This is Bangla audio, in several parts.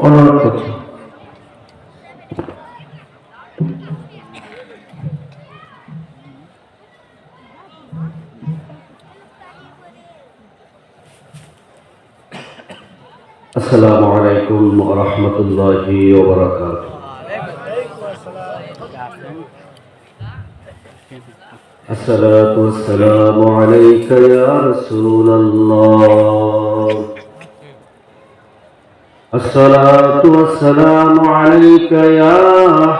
অনুরোধ করছি। আসসালামু আলাইকুম ওয়া রাহমাতুল্লাহি ওয়া বারাকাতুহু। الصلاة والسلام عليك يا رسول الله. الصلاة والسلام عليك يا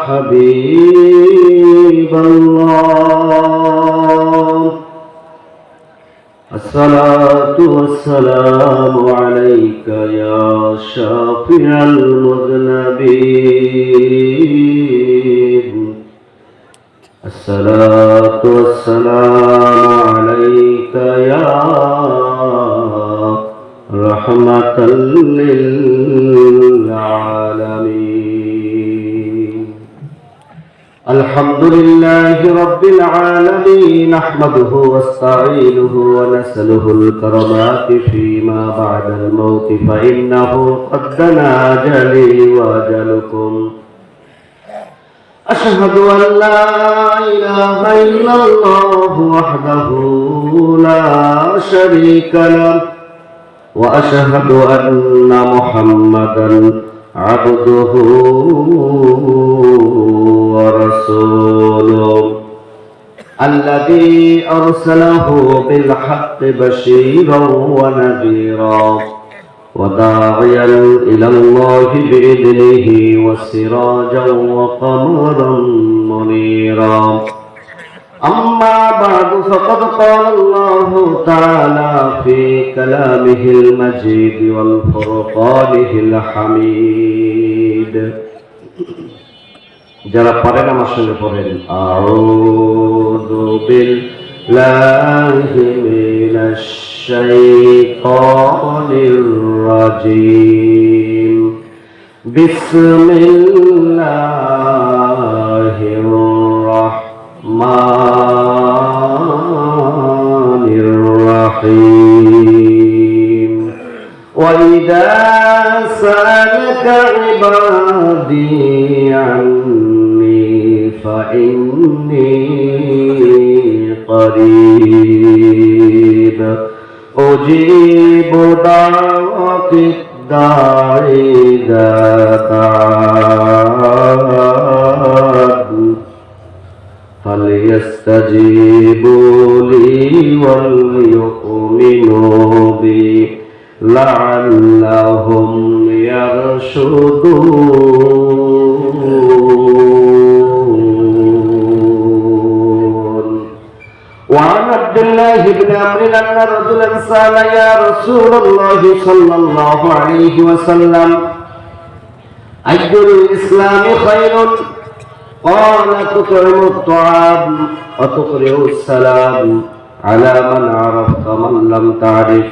حبيب الله. الصلاة والسلام عليك يا شافع المذنبين. الصلاة والسلام عليك يا رحمة للعالمين. الحمد لله رب العالمين، نحمده واستعينه ونسأله الكرامات فيما بعد الموت، فإنه قد دنا أجلي وأجلكم. أشهد أن لا إله إلا الله وحده لا شريك له، وأشهد أن محمدا عبده ورسوله الذي أرسله بالحق بشيرا ونذيرا وداعيا إلى الله بإذنه وسراجا وقمرا منيرا. أما بعد، فقد قال الله تعالى في كلامه المجيد والفرقانه الحميد. যারা পারেন আমার সঙ্গে পড়েন, আউযু বিল্লাহি মিনাশ শাইতানির রাজীম। বিসমিল্লাহির রাহমানির রাহিম। وإذا سألك عبادي عني فإني قريب أجيب دعوة الداعي إذا دعان فليستجيبوا لي وليؤمنوا بي لعلهم يرشدون. وعن عبد الله بن عمرو أن رجلا سأل يا رسول الله صلى الله عليه وسلم أي الإسلام خير؟ قال تطعم الطعام وتقرئ السلام على من عرفت من لم تعرف،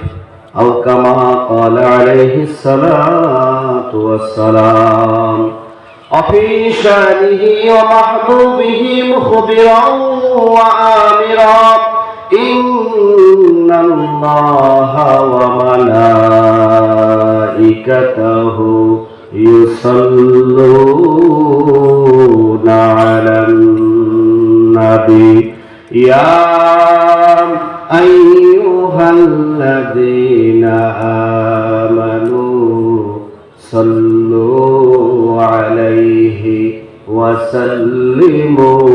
أو كما قال عليه الصلاة والسلام. وفي شأنه ومحبوبه مخبرا وآمرا إن الله وملائكته يصلون على النبي يا أيها الذين آمنوا صلوا عليه وسلموا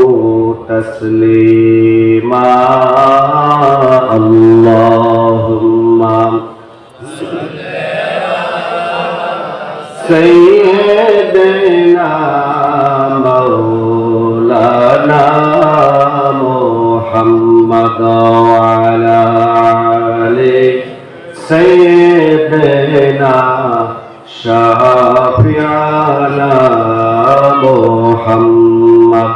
تسليما. اللهم سيدنا مولانا محمد وعلى آل سيدنا شافعنا محمد.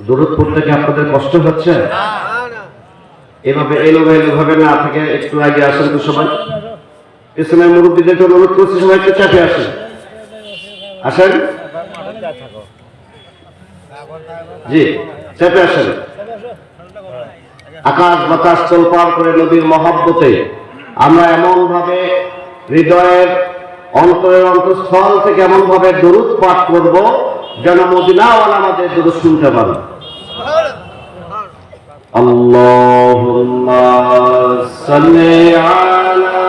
দরুদ পড়তে কি আপনাদের কষ্ট হচ্ছে? এভাবে এলোমেলোভাবে না থেকে একটু আগে আসেন তো সবাই। পিছনের মুরব্বীদেরকে অনুরোধ করছি সবাই একটু চাপে আসেন। আসেন জি, চাপে আসেন। আকাশ বাতাস তোলপাড় করে নবীর মহব্বতে আমরা এমন ভাবে হৃদয়ের অন্তরের অন্তঃস্থল থেকে এমন ভাবে দরুদ পাঠ করব যেন মদিনাওয়ালা আমাদের দরুদ শুনতে পারে। আল্লাহুম্মা সাল্লি আলা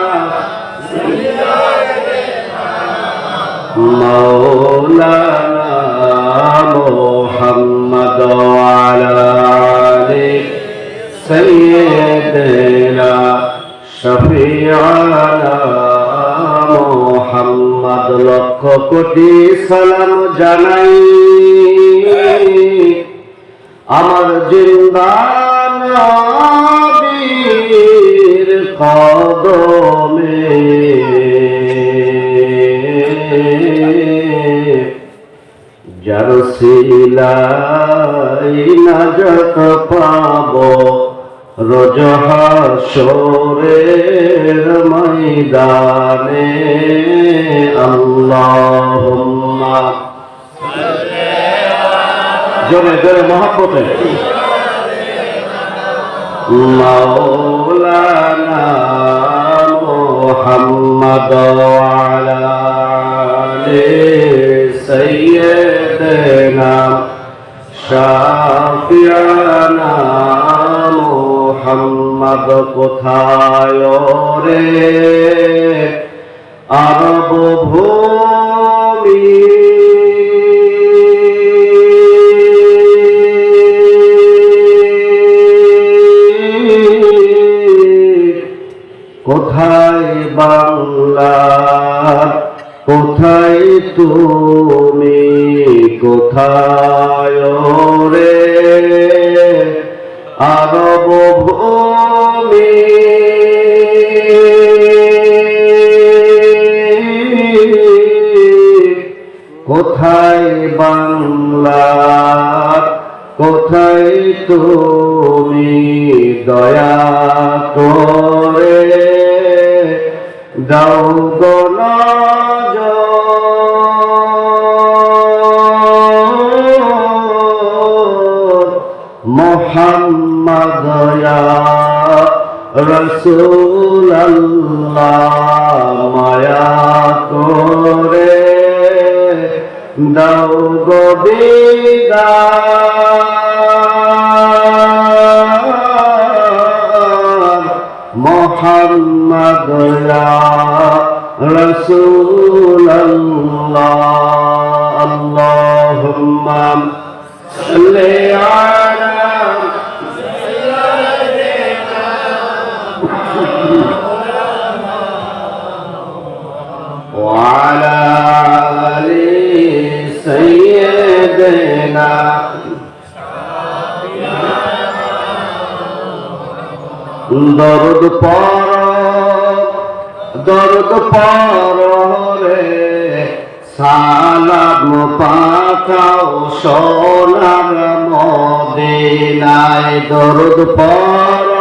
মাওলানা মুহাম্মদ ওয়া আলা আলি সাইয়্যিদিনা শফিআনা মুহাম্মদ। লক্ষ কোটি সালাম জানাই আমার জিন্দা নবীর কদমে, যার সিলাই নাজাত পাবো রোজ হাশরের ময়দানে। আল্লাহুম্মা জোরে জোরে মহব্বতে মাওলানা মুহাম্মদ ওয়া আলা আলি সাইয়্যিদিনা শাফিআনা মুহাম্মদ। কোথায় রে আরব ভূমি, কোথায় বাংলা, কোথায় তুমি, কোথায় রে আরব ভূমি, কোথায় বাংলা, কোথায় তুমি, দয়া করে দাও গো নজর মুহাম্মদ ইয়া রাসূলুল্লাহ। মায়া করে দাও গো দিদার মুহাম্মদ ইয়া রাসূলুল্লাহ। আল্লাহুম্মা সাল্লি আলা ওয়া আলা আলি সাইয়্যিদিনা। দরুদ পড় রে সালাম পাঠাও সোনার মদিনায়। দরুদ পড়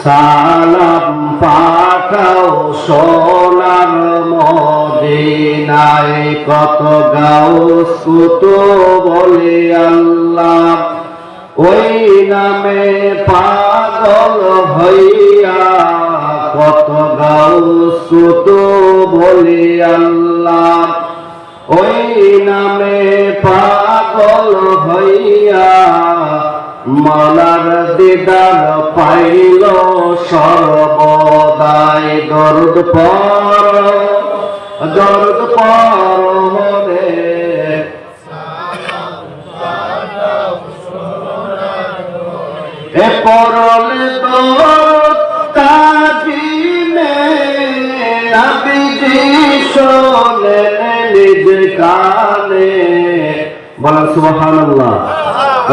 সালাম পাঠাও সোনার মদিনায়। কত গাউস কুতুব বলি আল্লাহ ওই নামে পাগল হইয়া, কত গাউস কুতুব বলি আল্লাহ ওই নামে পাগল হইয়া, মাওলার দিদার পাইল সর্বদাই। দরুদ পড় রে এ পরলে দরুদ তাজিমে আবিদি শোনেন নিজ কানে। বলেন সুবহানাল্লাহ,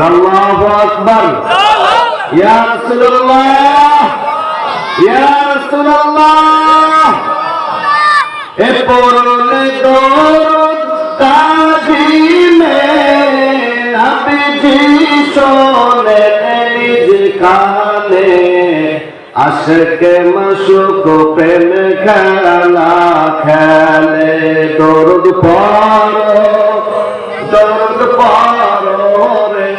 আল্লাহু আকবার। ইয়া রাসূলুল্লাহ, ইয়া রাসূলুল্লাহ। এ পরলে দরুদ তাজিমে আবিদি শোনেন নিজ কানে। আশকে মাশুক প্রেম খেলা খেলে। দরুদ পড় রে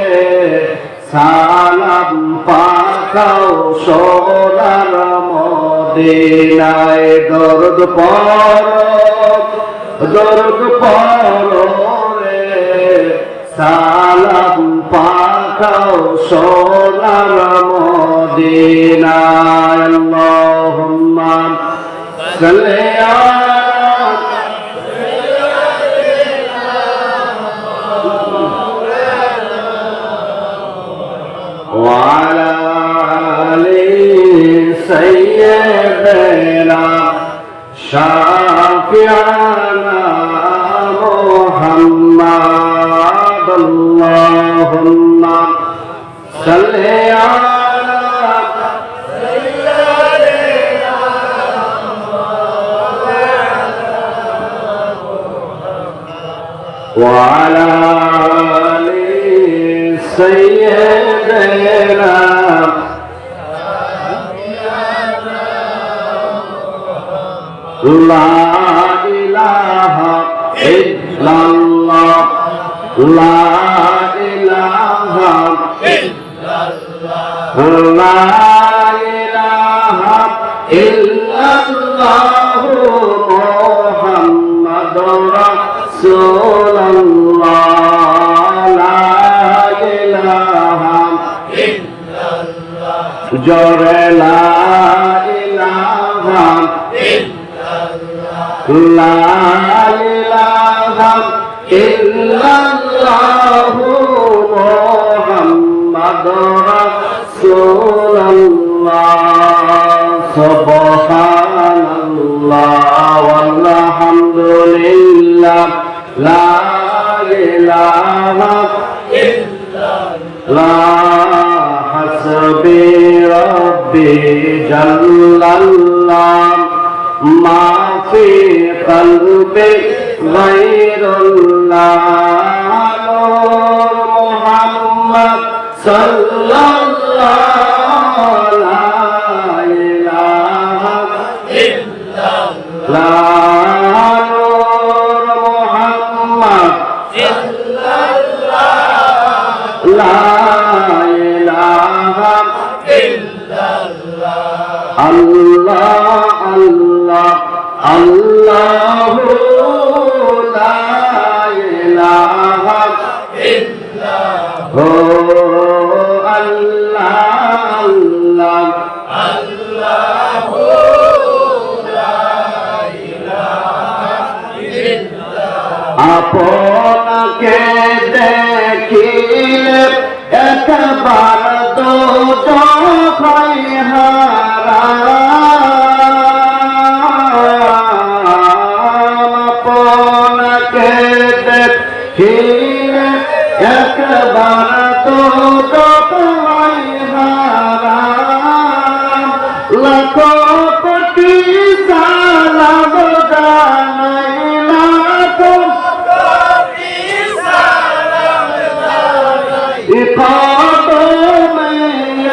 সালাম পাঠাও সোনার মদিনায় দরদ পড়ো রে সালাম পাঠাও সোনার মদিনায় আল্লাহুম্মা সাল্লি وعلى آل سيدنا شافعنا محمد اللهم صل على سيدنا وعلى آل سيدنا لا إله إلا الله لا إله إلا الله لا إله إلا الله محمد رسول الله لا إله إلا الله جرى لا إله إلا الله لا إله إلا الله محمد رسول الله سبحان الله والحمد لله لا إله إلا الله حسبي ربي جل الله ما في قلبي غير الله نور محمد صلى الله لا إله إلا الله نور محمد صلى الله لا إله إلا الله الله الله الله لا إله إلا هو الله الله الله لا إله إلا আপনাকে দেখিলে একবার তো চোখই আপনাকে দেখিলে একবার তো চোখই লাখো কোটি সালাম জানাই লাখো কোটি সালাম জানাই কদমে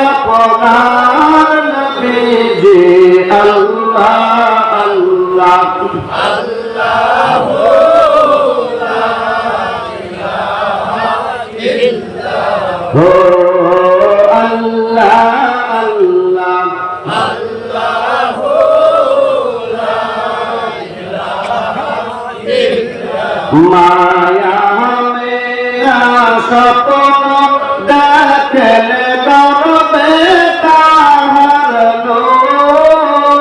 আপনার নবীজি আল্লাহ আল্লাহ আল্লাহু লা ইলাহা ইল্লাল্লাহ আল্লাহ আল্লাহ আল্লাহু লা ইলাহা ইল্লাল্লাহ মায়া মেয়া সপন দেখলে করবে তাহার নূর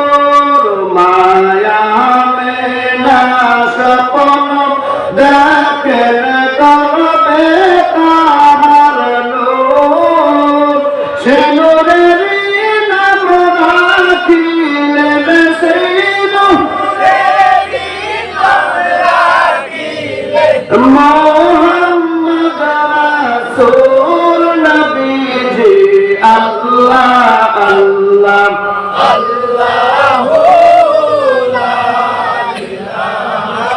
মায়া মেয়া সপন দেখলে করবে তাহার নূর সে নূরের নাম রাখিলে বেশি মোহাম্মদ রাসূল নবীজি আল্লাহ আল্লাহ আল্লাহু লা ইলাহা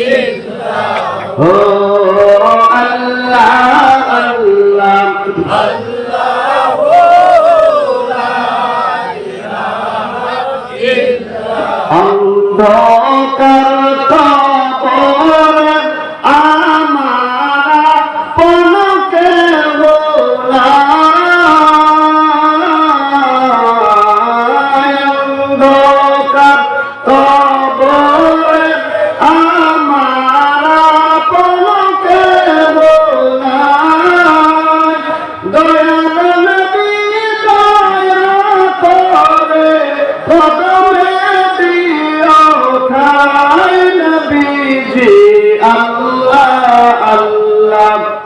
ইল্লাল্লাহ ও আল্লাহ আল্লাহ আল্লাহু লা ইলাহা ইল্লাল্লাহ অন্ধকার কবর আমার পলকে ভোলায়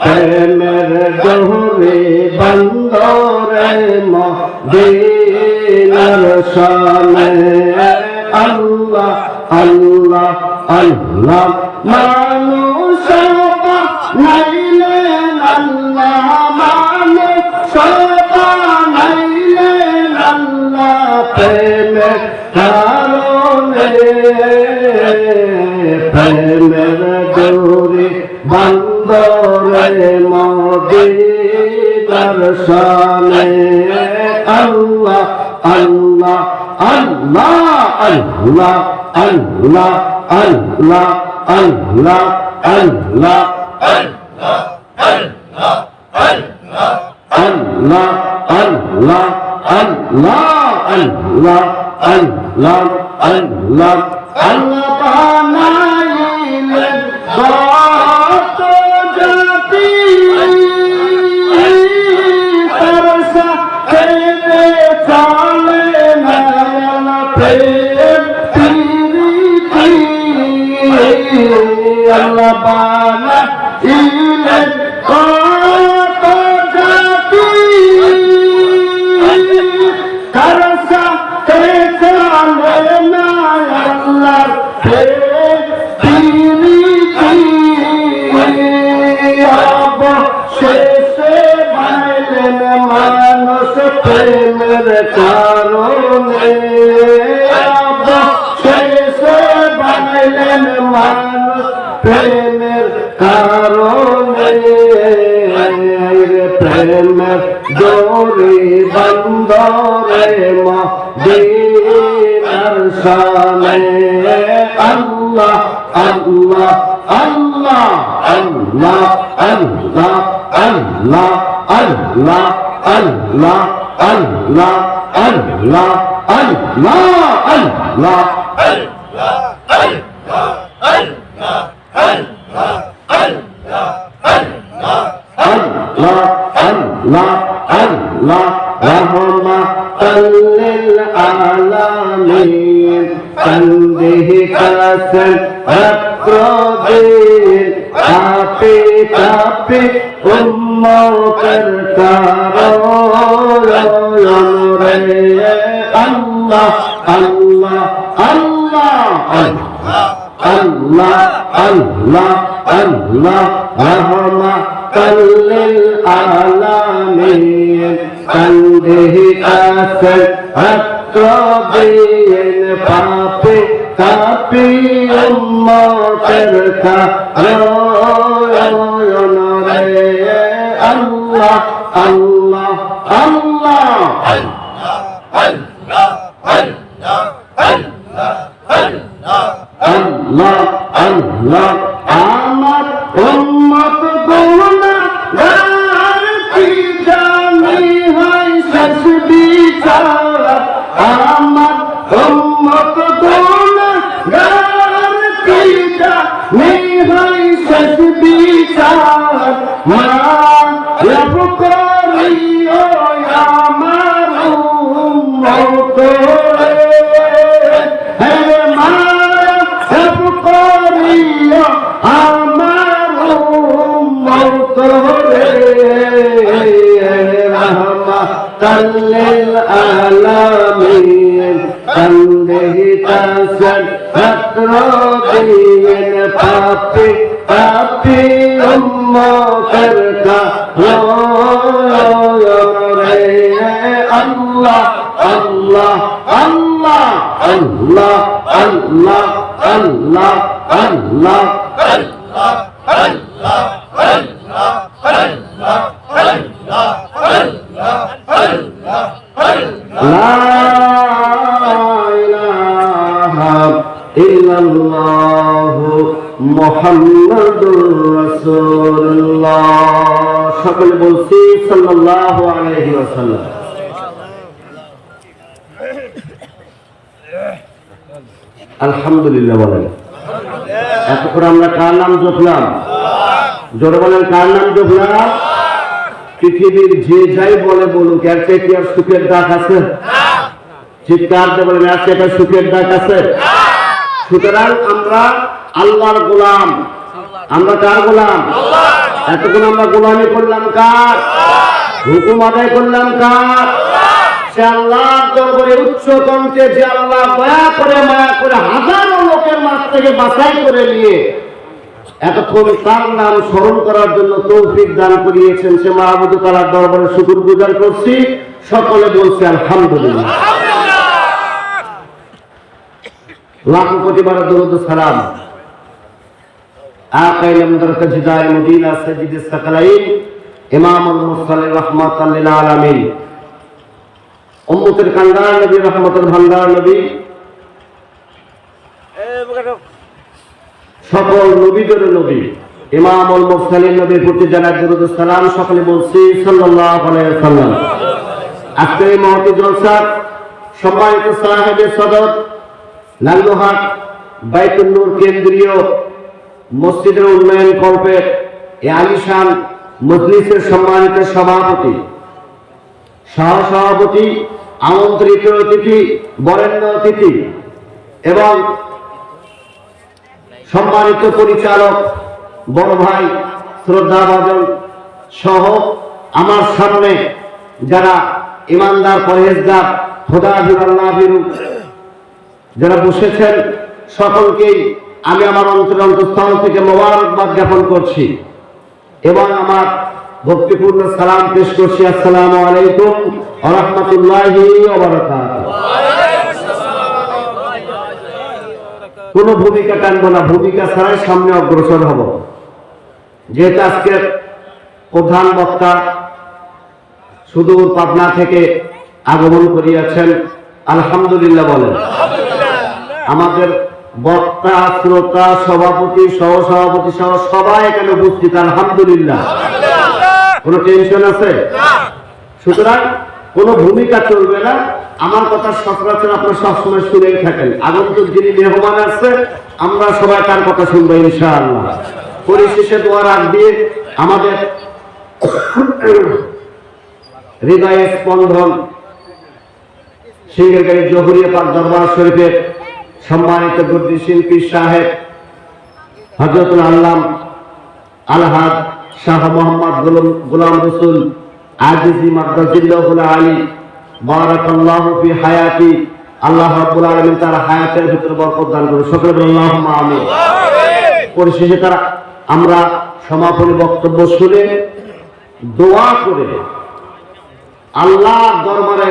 প্রেমের ডোরে বন্দরে মদিনার শানে আল্লাহ আল্লাহ আল্লাহ মানুষ বানাইলেন আল্লাহ মানুষ বানাইলেন আল্লাহ প্রেমের কারণে প্রেমের ডোরে বন্দরে মদিনার শানে আল্লাহ আল্লাহ আল্লাহ আল্লাহ আল্লাহ আল্লাহ আল্লাহ আল্লাহ আল্লাহ আল্লাহ আল্লাহ আল্লাহ আল্লাহ আল্লাহ বানাইলেন কত জাতি তার সাথে চলে না প্রেম প্রীতি আল্লাহ বানাইলেন কত জাতি তার সাথে চলে না আল্লাহ প্রেম প্রীতি অবশেষে বানাইলেন মানুষ প্রেমের কারণে অবশেষে বানাইলেন মানুষ প্রেমের কারণে প্রেমের ডোরে বন্দরে মদিনার শানে আল্লাহ আল্লাহ আল্লাহ আল্লাহ আল্লাহ আল্লাহ আল্লাহ আল্লাহ আল্লাহ আল্লাহ আল্লাহ আল্লাহ আল্লাহ রহমাতাল লিল আলামিন তনবিহ কাসন রাত্রদিন কাপে কাপে উম্মতের কারণ রে আল্লাহ আল্লাহ আল্লাহ আল্লাহ আল্লাহ আল্লাহ রহমাতাল লিল আলামিন তনবিহ কাসন রাত্রদিন পাপে কাপে উম্মতের কারণ রে আল্লাহ আল্লাহ আল্লাহ আল্লাহ আল্লাহ আমার উম্মত গুনাহগার কি জানি হয় শেষ বিচার আমার উম্মত গুনাহগার কি জানি হয় শেষ বিচার মাফ করিও আমার উম্মত আমার উম্মত রে রহমাতাল লিল আলামিন তনবিহ কাসন রাত্রদিন পাপে পাপে উম্মতের কারণ রে আল্লাহ আল্লাহ আল্লাহ আল্লাহ আল্লাহ আল্লাহ আল্লাহ লা ইলাহা ইল্লাল্লাহু মুহাম্মাদুর রাসূলুল্লাহ সকলে বলছি সাল্লাল্লাহু আলাইহি ওয়াসাল্লাম আলহামদুলিল্লাহ বলেন এতক্ষণ আমরা কার নাম জপলাম জোরে বলেন কার নাম জপলাম পৃথিবীর যে যাই বলে বলুক এর চেয়ে কি আর সুখের ডাক আছে চিৎকার দিয়ে বলেন এর চেয়ে একটা সুখের ডাক আছে সুতরাং আমরা আল্লাহর গোলাম আমরা কার গোলাম এতক্ষণ আমরা গোলামি করলাম কার? হুকুম আদায় করলাম কার? সে আল্লাহর দরবারে উচ্চ কণ্ঠে যে আল্লাহ দয়া করে মায়া করে হাজারো লোকের মাঝ থেকে বাছাই করে নিয়ে এতক্ষণ তার নাম স্মরণ করার জন্য তৌফিক দান করিয়েছেন, সে মাহমুদ তাআলার দরবারে শুকরগুজার করছি। সকলে বলছে আলহামদুলিল্লাহ। লাখ কোটি বার দরুদ সালাম আকায়ে নামদার তাজদার মদিনা সাইয়্যিদুস সাকালাইন ইমামুল মুরসালিন রাহমাতাল লিল আলামিন, উম্মতের কান্ডার নবী, রহমতের ভান্ডার নবী, সকল নবীদের নবী ইমামুল মুরসালিন নবীর প্রতি জানাই দরুদ সালাম। সকলে বলছি সাল্লাল্লাহু আলাইহি ওয়াসাল্লাম। আজকে এই মহতি জলসা সম্মানিত সাহেবে সদর লালমোহাট বাইতুল নূর কেন্দ্রীয় মসজিদের উন্নয়ন কল্পের এই আলিশান মজলিসের সম্মানিত সভাপতি, সহসভাপতি, আমন্ত্রিত অতিথি, বরেণ্য অতিথি এবং সম্মানিত পরিচালক বড় ভাই শ্রদ্ধাভাজন সহ আমার সামনে যারা ইমানদার, পরহেজগার, খোদাভীরু, আল্লাহভীরু যারা বসেছেন, সকলকেই আমি আমার অন্তরস্থল থেকে মোবারকবাদ জ্ঞাপন করছি এবং আমার ভক্তিপূর্ণ সালাম পেশ করছি। আসসালামু আলাইকুম ওয়া রাহমাতুল্লাহি ওয়া বারাকাতুহু। কোনো ভূমিকা টানবো না, ভূমিকা ছাড়াই সামনে অগ্রসর হব। যেহেতু আজকের প্রধান বক্তা সুদূর পাবনা থেকে আগমন করিয়াছেন, আলহামদুলিল্লাহ বলেন। আমাদের বক্তা, শ্রোতা, সভাপতি, সহসভাপতি সহ সবাই এখানে উপস্থিত, আলহামদুলিল্লাহ। কোন টেনশন আছে? সুতরাং কোন ভূমিকা চলবে না। আমার কথা সচরাচর আপনারা সবসময় শুনেই থাকেন। আগন্তুক যিনি মেহমান আসছে, আমরা সবাই তার কথা শুনবো ইনশাআল্লাহ। পরিশেষে দোয়া রাখ দিয়ে আমাদের হৃদয়ে স্পন্দন সিংহেরগাড়ি জহুরিয়া পাক দরবার শরীফের সম্মানিত গদ্দি শিল্পী সাহেব হযরতুল আল্লাম আলহাজ শাহ মোহাম্মদ গোলাম রসুল আজিজি মাদ্দাজিল্লাহুল আলী বারাকাল্লাহু ফি হায়াতি, আল্লাহ রাব্বুল আলামিন তার হায়াতের ভিতরে বরকত দান করুন। সকলে বলুন আল্লাহুম্মা আমিন। পরিশেষে তারা আমরা সমাপনী বক্তব্য শুনে দোয়া করে আল্লাহর দরবারে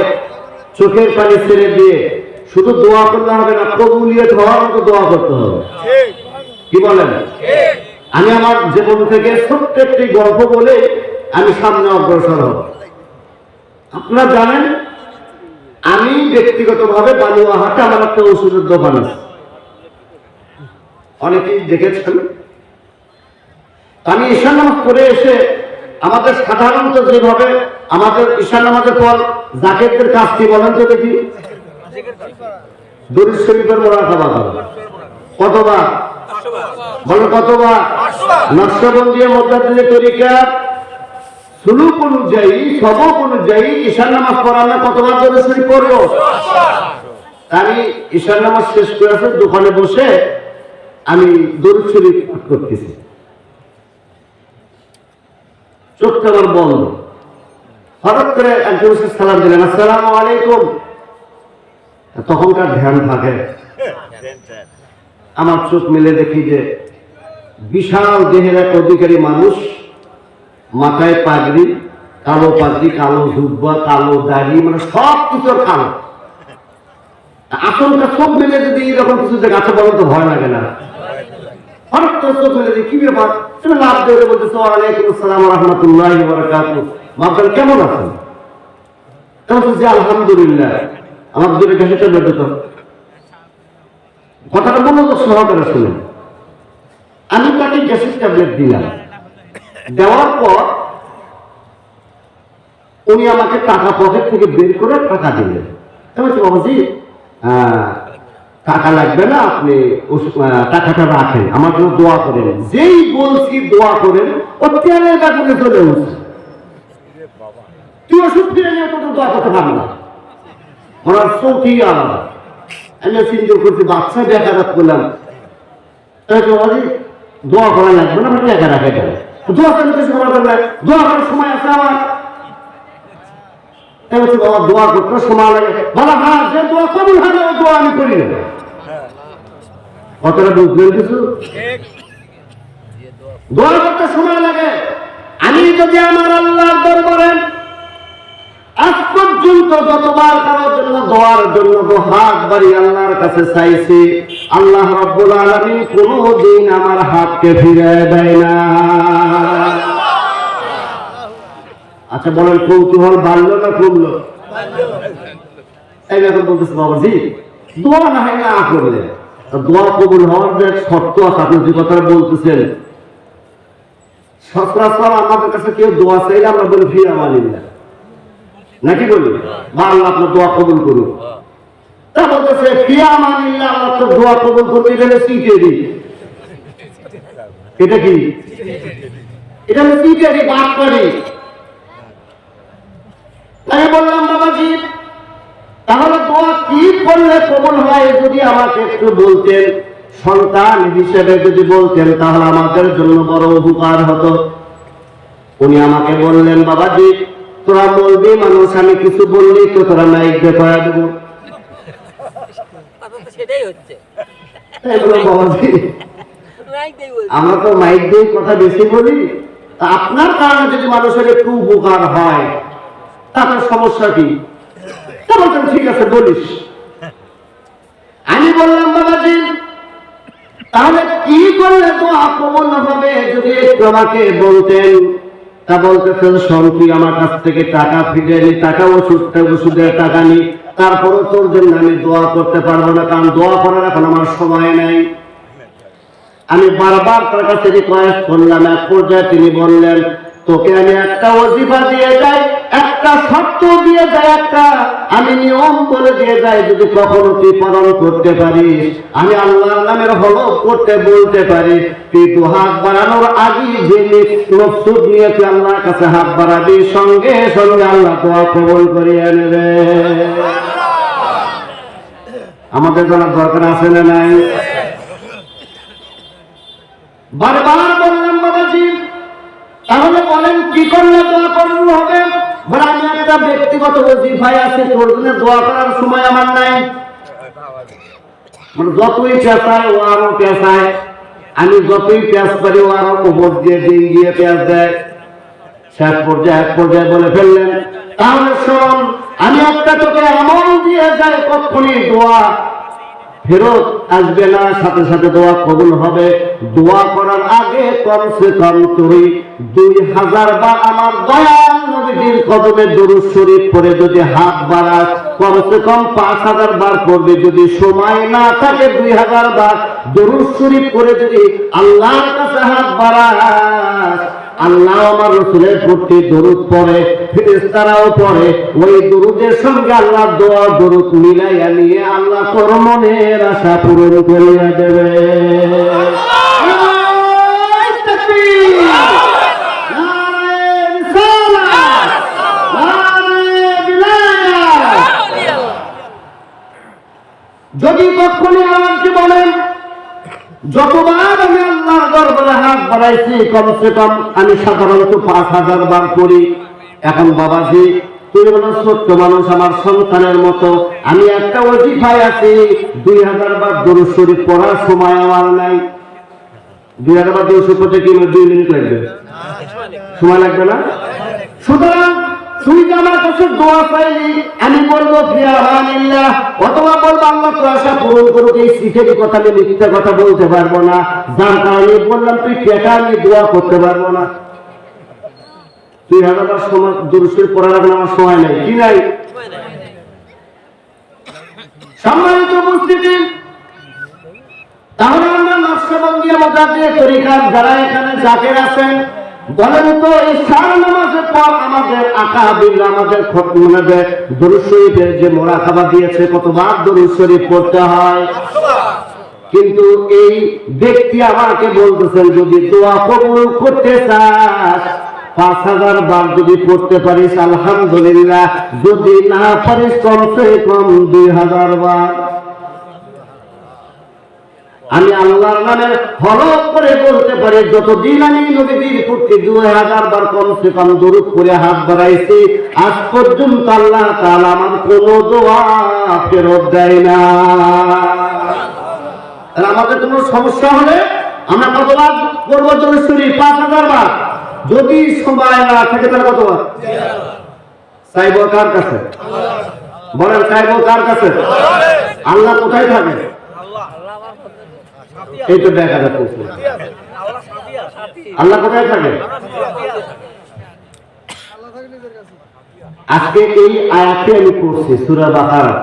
চোখের পানি ছেড়ে দিয়ে শুধু দোয়া করলে হবে না, কবুলিয়ত হওয়ার মতো দোয়া করতে হবে। কি বলেন? আমি আমার জীবন থেকে ছোট্ট একটি গল্প বলে আমি সামনে অগ্রসর হব। আপনারা জানেন, আমি ব্যক্তিগতভাবে বালুয়াহাটে আমার একটা ওষুধের দোকান আছে, অনেকেই দেখেছেন। আমি ঈশা নামাজ করে এসে আমাদের সাধারণত যেভাবে আমাদের ঈশা নামাজের পর জাকেতের কাজ কি বলেন তো দেখি? দরুদ শরীফের মুরাকাবা করা। কতবার বলেন? কতবার? নকশবন্দিয়া মুজাদ্দিদের তরিকা সুলুক অনুযায়ী, সবক অনুযায়ী ঈশা নামাজ পড়ালে কতবার দরুদ শরীফ পড়বো? আমি ঈশা নামাজ শেষ করে দোকানে বসে আমি দরুদ শরীফ করতেছি, চোখটা আমার বন্ধ। হঠাৎ করে একজন সালাম দিলেন, আসসালামু আলাইকুম। তখনকার ধ্যান থাকে, আমার চোখ মিলে দেখি যে বিশাল দেহের এক অধিকারী মানুষ, মাথায় পাগড়ি, কালো পাগড়ি, কালো জুব্বা, কালো দাড়ি, মানে সব কিছুর কালো। আচমকা চোখ মিলে যদি এরকম কিছু গাছে বলেন তো ভয় লাগে না? হঠাৎ করে চোখ মিলে দেখি, কি ব্যাপার? তুমি লাভ দিয়ে বলতেছো ওয়ালাইকুম আসসালাম ওয়া রাহমাতুল্লাহি ওয়া বারাকাতুহু। মাপেন কেমন আছেন? তখন বলছি আলহামদুলিল্লাহ। আমার দুটো গ্যাসের ট্যাবলেট দিত। কথাটা মনোযোগ সহকারে শুনে আমি তাকে গ্যাসের ট্যাবলেট দিলাম। দেওয়ার পর উনি আমাকে টাকা পকেট থেকে বের করে টাকা দিলেন। বলছি বাবাজি টাকা লাগবে না, আপনি টাকাটা রাখেন, আমার জন্য দোয়া করেন। যেই বলছি দোয়া করেন, ও তেলের কাছে চলে উঠছে। তুই ওষুধ ফিরে নিয়ে তো দোয়া করতে পারবি না, ওনার চৌকি আলাদা। আমি চিন্তা করছি, বাচ্চা দেখারাত করলাম, বাবাজি দোয়া করা লাগবে না, টাকা রাখে গেল। দোয়া কেন কিছু করা যাবে না, দোয়া করার সময় আছে আমার। বাবা দোয়া করতে সময় লাগে, বাবা হ্যাঁ যে দোয়া কবুল হবে ওই দোয়া আমি করি না। কথাটা বুঝলেন কিছু? দোয়া করতে সময় লাগে। আমি যদি আমার আল্লাহর দরবারে আজ পর্যন্ত যতবার কারোর জন্য দোয়ার জন্য হাত বাড়ি আল্লাহর কাছে চাইছি, আল্লাহ রাব্বুল আলামিন কোনদিন আমার হাতকে ফিরিয়ে দেয় না। আচ্ছা বলেন কৌতূহল বাড়লো না কমলো? এই এখন বলতেছে বাবাজি দোয়া না হয় না করলে দোয়া কবুল হওয়ার যে শর্ত আছে, আপনি যে কথা বলতেছেন, সচরাচর আমাদের কাছে কেউ দোয়া চাইলে আমরা বলি ফি আমানিল্লাহ, নাকি বলি বা আল্লাহ আপনার দোয়া কবুল করুন। তা বলতেছে ফি আমানিল্লাহ, আল্লাহ তো দোয়া কবুল করবে, এটা সিটেরি। এটা কি? এটা সিটেরি বাদ করি। আমি বললাম বাবাজি তাহলে দোয়া কি করলে কবুল হয় যদি আমাকে একটু বলতেন, সন্তান হিসেবে যদি বলতেন তাহলে আমাদের জন্য বড় উপকার হতো। উনি আমাকে বললেন বাবাজি তোরা বলবি মানুষ, আমি কিছু বললি তো তোরা মাইক দিয়ে করা দেবো। বাবাজি আমরা তো মাইক দিয়ে কথা বেশি বলি, আপনার কারণে যদি মানুষের একটু উপকার হয় তাদের সমস্যা কি? বলছেন ঠিক আছে বলিস। আমি বললাম বাবাজি তাহলে কি করলে তো কবুল হবে যদি আমাকে বলতেন। তা বলতেছেন শোন তুই আমার কাছ থেকে টাকা ফিরে নি, টাকা ওষুধের টাকা নি, তারপরও তোর জন্য আমি দোয়া করতে পারবো না, কারণ দোয়া করার এখন আমার সময় নাই। আমি বারবার তার কাছে রিকোয়েস্ট করলাম, এক পর্যায়ে তিনি বললেন তোকে আমি একটা ওজিফা দিয়ে যাই, একটা শর্ত দিয়ে যাই, একটা আমি নিয়ম বলে দিয়ে যাই, যদি কখনো তুই পালন করতে পারিস, আমি আল্লাহর নামের হলফ করতে বলতে পারি, তুই তো হাত বাড়ানোর আগে যে মকসুদ নিয়ে তুই আল্লাহর কাছে হাত বাড়াবি, সঙ্গে সঙ্গে আল্লাহ দোয়া কবুল করিয়ে নেবে। আমাদের জানার দরকার আছে না নাই? বারবার বললাম বাবাজি তাহলে বলেন কি করলে দোয়া কবুল হবে? বলে আমি একটা ব্যক্তিগত ওজিফায় আছে, তোর জন্য দোয়া করার সময় আমার নাই। মানে যতই পেঁচায় ও আরো পেঁচায়, আমি যতই পেঁচ পারি ও আরো উপর দিয়ে দিয়ে পেঁচ দেয়। শেষ পর্যায়ে এক পর্যায়ে বলে ফেললেন তাহলে শোন আমি একটা তোকে আমল দিয়ে যাই, কখনই দোয়া ফেরত আসবে না, সাথে সাথে দোয়া কবুল হবে। দোয়া করার আগে কমসে কম তুই 2000 বার আমার দয়াল নবীর কদমে দরুদ শরীফ পড়ে যদি হাত বাড়াস, কমসে কম 5000 বার পড়বে। যদি সময় না থাকে 2000 বার দরুদ শরীফ পড়ে যদি আল্লাহর কাছে হাত বাড়াস, আল্লাহ আমার রাসূলের প্রতি দরুদ পড়ে, ফেরেশতারাও পড়ে, ওই দরুদের সঙ্গে আল্লাহ দোয়া দরুদ মিলাইয়া নিয়ে আল্লাহ তোর মনের আশা পূরণ করিয়া দেবে। যদি কখনই আমাকে বলেন যতবার আমি আল্লাহর দরবারে হাত বাড়াইছি কমসে কম আমি সাধারণত 5000 বার করি। এখন বাবাজি তুই বলো ছোট্ট মানুষ, আমার সন্তানের মতো, আমি একটা ওজিফায় আছি, 2000 বার দরুদ শরীফ পড়ার সময় আমার নাই। 2000 বার দরুদ শরীফ পড়তে কি 2 মিনিট লাগবে? সময় লাগবে না? সুতরাং তুই যে আমার কাছে দোয়া চাইলি, আমি বলবো ফিয়ামানিল্লাহ, অথবা বলবো আল্লাহ তোর আশা পূরণ করুক। এই শিখের কথা আমি মিথ্যা কথা বলতে পারবো না, যার কারণে বললাম তুই টাকা আমি দোয়া করতে পারবো না। 2000 বার সময় দরুদ শরীফ পড়ার এখন আমার সময় নাই। কি নাই? সম্মানিত উপস্থিতি, তাহলে আমরা নকশবন্দি মুজাদ্দিদ তরিকার যারা এখানে জাকের আছেন, বলেন তো ইশার নামাজের পর আমাদের আকাবির আমাদের খতমে দরুদ শরীফের যে মুরাকাবা দিয়েছে কতবার দরুদ শরীফ পড়তে হয়? কিন্তু এই ব্যক্তি আমাকে বলতেছেন যদি দোয়া কবুল করতে চাস 5000 বার যদি পড়তে পারিস আলহামদুলিল্লাহ, যদি না পারিস কমসে কম 2000 বার। আমি আল্লাহর নামে হলফ করে বলতে পারি, যতদিন আমি নবীজির প্রতি 2000 বার কমসে কম দরুদ করে হাত বাড়াইছি, আজ পর্যন্ত আল্লাহ তাআলা আমার কোনো দোয়া ফেরত দেয় না। আমাদের কোনো সমস্যা হলে আমরা কতবার করবো? জোরে 5000 বার। যদি সময় না থাকে তাহলে কতবার চাইবো? কার কাছে বলেন? চাইবো কার কাছে? আল্লাহ কোথায় থাকে? এই তো দেখা যাচ্ছে আল্লাহ কোথায় থাকে। আজকে এই আয়াতে আমি পড়ছি সূরা বাকারা।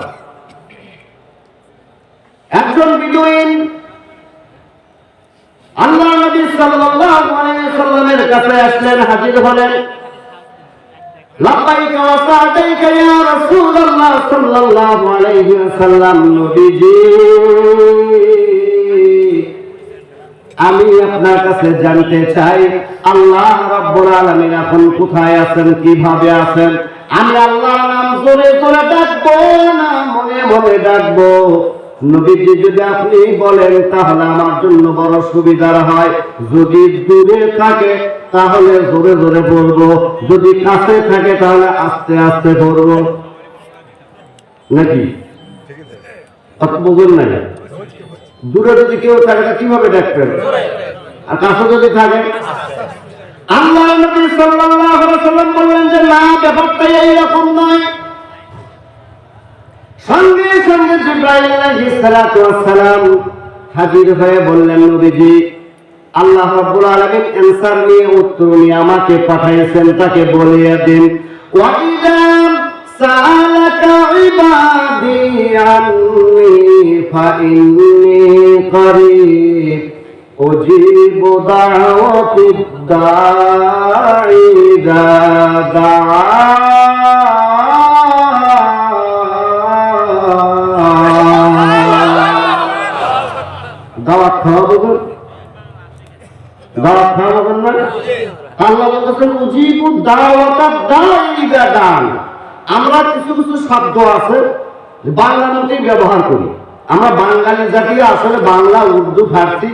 একজন বিদুইন আল্লাহ নবী সাল্লাল্লাহু আলাইহি ওয়াসাল্লামের কাছে আসলেন, হাজির হলেন। লাব্বাইকা ওয়া সা'দাইকা ইয়া রাসূলুল্লাহ সাল্লাল্লাহু আলাইহি ওয়াসাল্লাম, নবীজি আমি আপনার কাছে জানতে চাই আল্লাহ রাব্বুল আলামিন এখন কোথায় আছেন, কিভাবে আছেন? আমি আল্লাহর নাম জোরে জোরে ডাকবো না মনে মনে ডাকবো? নবীজি যদি আপনি বলেন তাহলে আমার জন্য বড় সুবিধার হয়। যদি দূরে থাকে তাহলে জোরে জোরে বলবো, যদি কাছে থাকে তাহলে আস্তে আস্তে বলবো, নাকি? কথা বুঝুন না? দূরে যদি কেউ থাকে কিভাবে ডাকবেন? আর কাছে যদি থাকে? আল্লাহ নবী সাল্লাল্লাহু আলাইহি ওয়াসাল্লাম বললেন যে না, ব্যাপারটা এইরকম নয়। সঙ্গে সঙ্গে জিবরাইল আলাইহিস সালাতু ওয়াস সালাম হাজির হয়ে বললেন, নবীজি আল্লাহ রাব্বুল আলামিন অ্যানসার নিয়ে, উত্তর নিয়ে আমাকে পাঠিয়েছেন, তাকে বলিয়ে দিন ওয়া ইযা সাআলাকা ইবাদি আন্নী ফাইন্নী করিব উজিবু দাওয়াতিদ দাঈ ইযা দাওয়াত খাওয়াবেন, দাওয়াত খাওয়াবেন না? আল্লাহ বলেছেন উজিবু দাওয়াতাদ দাঈ ইযা দান। আমরা কিছু কিছু শব্দ আছে বাংলা মতেই ব্যবহার করি। আমরা বাঙালি জাতি, আসলে বাংলা, উর্দু, ফার্সি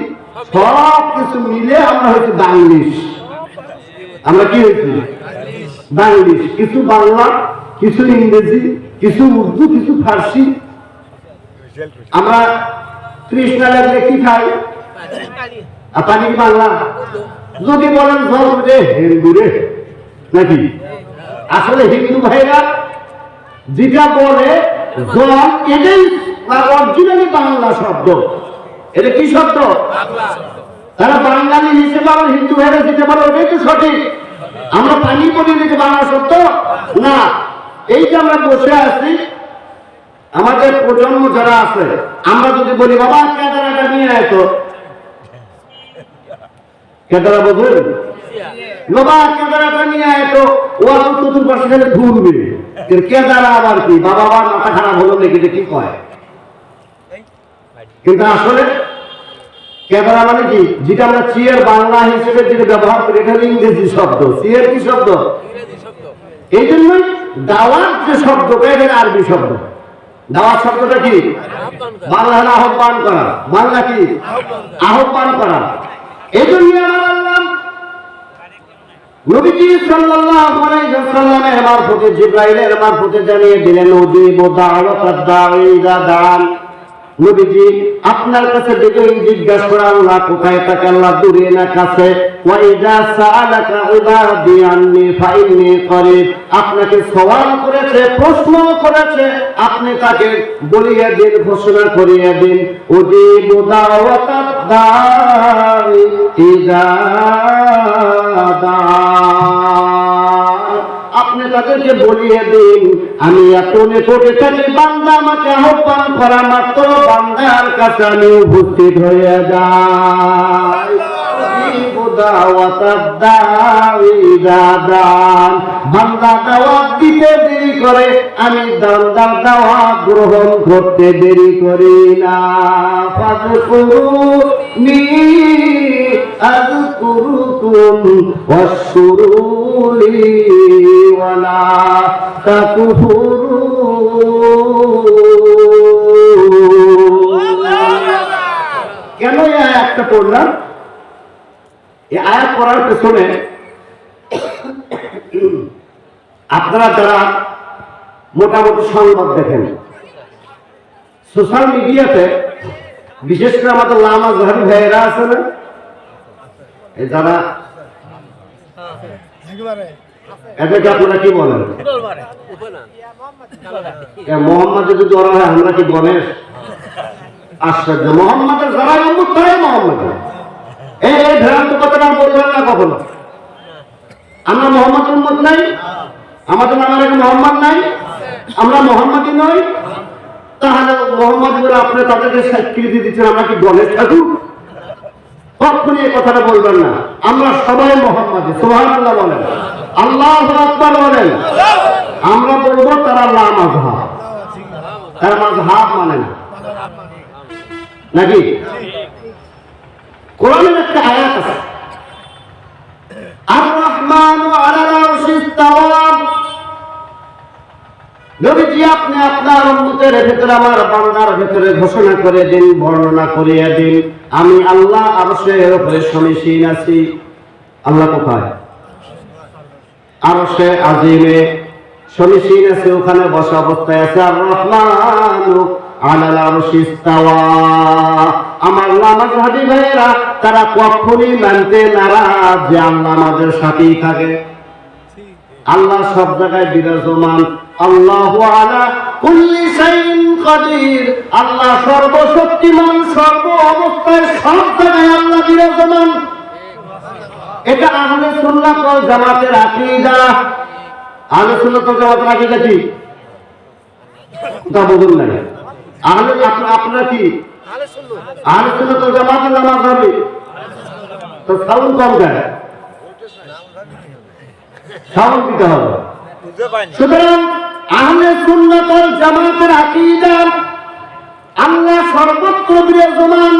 সব কিছু মিলে আমরা হচ্ছে বাংলিশ। আমরা কি হয়েছি? বাংলিশ। কিছু বাংলা, কিছু ইংরেজি, কিছু উর্দু, কিছু ফার্সি। আমরা তৃষ্ণা লাগলে কি খাই? আর পানি বাংলা। যদি বলেন জল রে, হিন্দু রে, নাকি? আসলে হিন্দু ভাইরা যেটা বলে জল, এটাই অরিজিনালি বাংলা শব্দ। এটা কি শব্দ? তারা বাঙালি হিসেবে আমার হিন্দু ভাইরা যেটা বলে ওটাই তো সঠিক। আমরা পানি বলি যে বাংলা শব্দ না। এই যে আমরা বসে আছি, আমাদের প্রজন্ম যারা আছে, আমরা যদি বলি বাবা কেদারাটা নিয়ে আয় তো, কেদারা বুঝলেন? বাবা কেদারাটা নিয়ে আয় তো, ও আমার চতুর্পাশে গেলে ঘুরবে। কেদারা আবার কি? বাবা আবার মাথা খারাপ হলো নাকি, কি কয়? কিন্তু আসলে কেদারা মানে কি? যেটা আমরা চেয়ার বাংলা হিসেবে যেটা ব্যবহার করি, এটা ইংরেজি শব্দ। চেয়ার কি শব্দ? এই জন্যই দাওয়াত যে শব্দটা, এটা আরবি শব্দ। দাওয়াত শব্দটা কি? বাংলা হলো আহ্বান করা। বাংলা কি? আহ্বান করা। এই জন্য আমার নবীজি সাল্লাল্লাহু আলাইহি ওয়াসাল্লামের মারফতে, জিবরাইলের মারফতে জানিয়ে দিলেন উজিবু দাওয়াতাদ দাঈ ইযা দান। নবীজি আপনার কাছে বেদুইন জিজ্ঞাসা করে আল্লাহ কোথায় থাকে? আল্লাহ দূরে না কাছে? ওয়া ইযা সাআলাকা ইবাদি আন্নী ফাইন্নী করিব। আপনাকে সওয়াল করেছে, প্রশ্ন করেছে, আপনি তাকে বলিয়ে দিন, ঘোষণা করিয়ে দিন উজিবু দাওয়াতাদ দাঈ ইযা দান। আপনি তাদেরকে বলিয়ে দিন আমি এত নিকটে থাকি, বান্দা আমাকে আহ্বান করা মাত্র বান্দার কাছে আমি উপস্থিত হয়ে যাই। বান্দা দাওয়াত দিতে দেরি করে, আমি বান্দার দাওয়াত গ্রহণ করতে দেরি করি না। ফাযকুরুনি আযকুরুকুম ওয়াশকুরুলি ওয়ালা তাকফুরুন। কেন এই আয়াতটা পড়লাম? এই আয়াত পড়ার পেছনে আপনারা যারা মোটামুটি সংবাদ দেখেন, সোশ্যাল মিডিয়াতে বিশেষ করে আমাদের লামা জাহারি ভাইয়েরা আছে না, যারা এদেরকে আপনারা কি বলেন? মোহাম্মদের যদি ওরা হয় আমরা কি গণেশ? আশ্চর্য! মোহাম্মদের যারা উম্মত তারাই মোহাম্মদ। এই ভ্রান্ত কথাটা বলবেন না কখনো। আমরা মোহাম্মদের উম্মত নাই, আমাদের নামের আগে মোহাম্মদ নাই, আমরা মোহাম্মদই নই। তাহলে মোহাম্মদ বলে আপনি তাদেরকে স্বীকৃতি দিচ্ছেন আমরা কি গণেশ ঠাকুর? কখনই এই কথাটা বলবেন না। আমরা সবাই মোহাম্মদী। সুবহানাল্লাহ বলেন, আল্লাহু আকবার বলেন। আমরা বলবো তারা লা মাযহাব, তারা মাযহাব মানে না, নাকি? কোরআনের একটা আয়াত আছে, আর রহমানু আলাল আরশি ইস্তাওয়া। নবীজি আপনি আপনার উম্মতের ভিতরে আমার বান্দার ভিতরে ঘোষণা করে দিন, বর্ণনা করিয়ে দিন, আমি আল্লাহ আরশের উপরে সমীচীন আছি। আল্লাহ কোথায়? আরশে আজিমে সমীচীন আছে, ওখানে বসা অবস্থায় আছে। আর রহমানু আলাল আরশি ইস্তাওয়া। আমার লামাযহাবী ভাইয়েরা তারা কখনোই মানতে নারাজ যে আল্লাহ আমাদের সাথেই থাকে। আল্লাহ সব জায়গায় বিরাজমান। আল্লাহু আলা কুল্লি শাইইন কাদির। আল্লাহ সর্বশক্তিমান, সর্ব অবস্থায় সব জায়গায় আল্লাহ বিরাজমান। এটা আহলে সুন্নাত ওয়াল জামাতের আকীদা। আহলে সুন্নাত ওয়াল জামাতের আকীদা কি? তা বলুন না। আপনারা কি আহলে সুন্নাত ওয়াল জামাতের নামাজ হবে? তো সাউন্ড কম দেয়, সাউন্ড দিতে হবে। সুতরাং আহলে সুন্নাত ওয়াল জামাতের আকীদা আল্লাহ সর্বত্র বিরাজমান।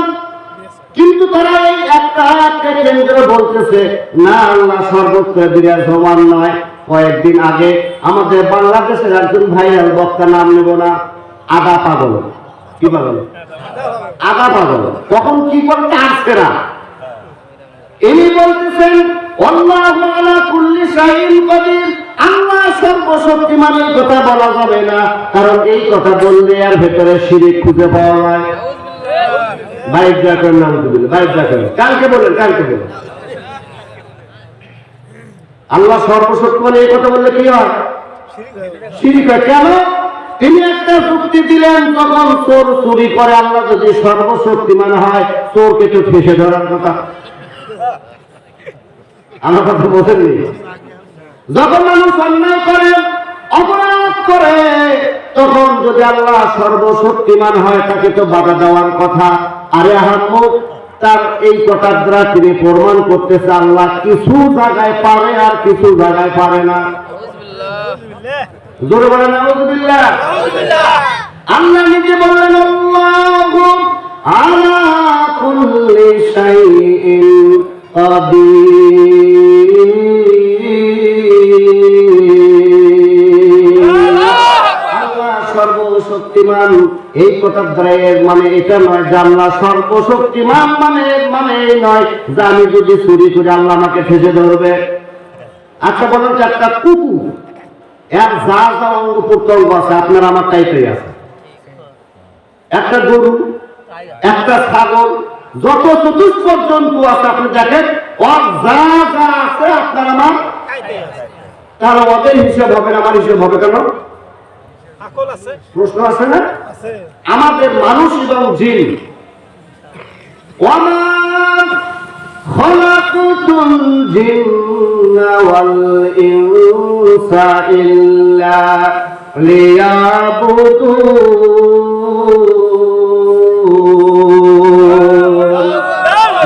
কিন্তু তারা এই একটা আয়াতকে কেন্দ্র বলতেছে না, আল্লাহ সর্বত্র বিরাজমান নয়। কয়েকদিন আগে আমাদের বাংলাদেশের একজন ভাইরাল বক্তা, নাম নেব না, আদা পাগল। কি পাগল? আদা পাগল। তখন কি করতে আসছে না, ইনি বলতেছেন আল্লাহু আলা কুল্লি শাইইন কাদির। আল্লাহ সর্বশক্তিমান। এই কথা বলা যাবে না, কারণ এই কথা বললে আর ভেতরে শিরক খুঁজে পাওয়া যায়। বাইক জাকের নাম দিবেন, বাইক জাকের কালকে বলেন, কালকে বলেন। আল্লাহ সর্বশক্তিমান এই কথা বললে কি হয়? শিরক হয়। কেন? তিনি একটা যুক্তি দিলেন, যখন চোর চুরি করে, আল্লাহ যদি সর্বশক্তিমান হয়, চোরকে তো ফেসে ধরার কথা। আমার কথা বোঝেননি? যখন মানুষ অন্যায় করে, অপরাধ করে, তখন যদি আল্লাহ সর্বশক্তিমান হয়, তাকে তো বাধা দেওয়ার কথা। আরে আহমদ তার এই কথার দ্বারা তিনি প্রমাণ করতেছে আল্লাহ কিছু জায়গায় পারে আর কিছু জায়গায় পারে না। জোরে বলেন নাউযুবিল্লাহ। আল্লাহ নিজে বললেন আল্লাহু আলা কুল্লি শাইইন কাদির। আল্লাহ সর্বশক্তিমান। এই কথার দ্বারা এর মানে এটা নয় যে আল্লাহ সর্বশক্তিমান, মানে এই নয় যে আমি যদি চুরি করে আল্লাহ আমাকে ঠেসে ধরবে। আচ্ছা বলেন, একটা কুকুর এর যা যা অঙ্গ প্রত্যঙ্গ আছে আপনার আমার টাইপেই আছে। একটা গরু, একটা ছাগল, যত চতুষ্পদ জন্তু আছে আপনি দেখেন, ওর যা যা আছে আপনার আমার, তাহলে ওদের হিসাব হবে না, আমার হিসাব হবে কেন? প্রশ্ন আছে না? আমাদের মানুষ এবং জিন, ওয়া খালাকুতুল জিন্না ওয়াল ইনসা ইল্লা লিয়াবুদুন।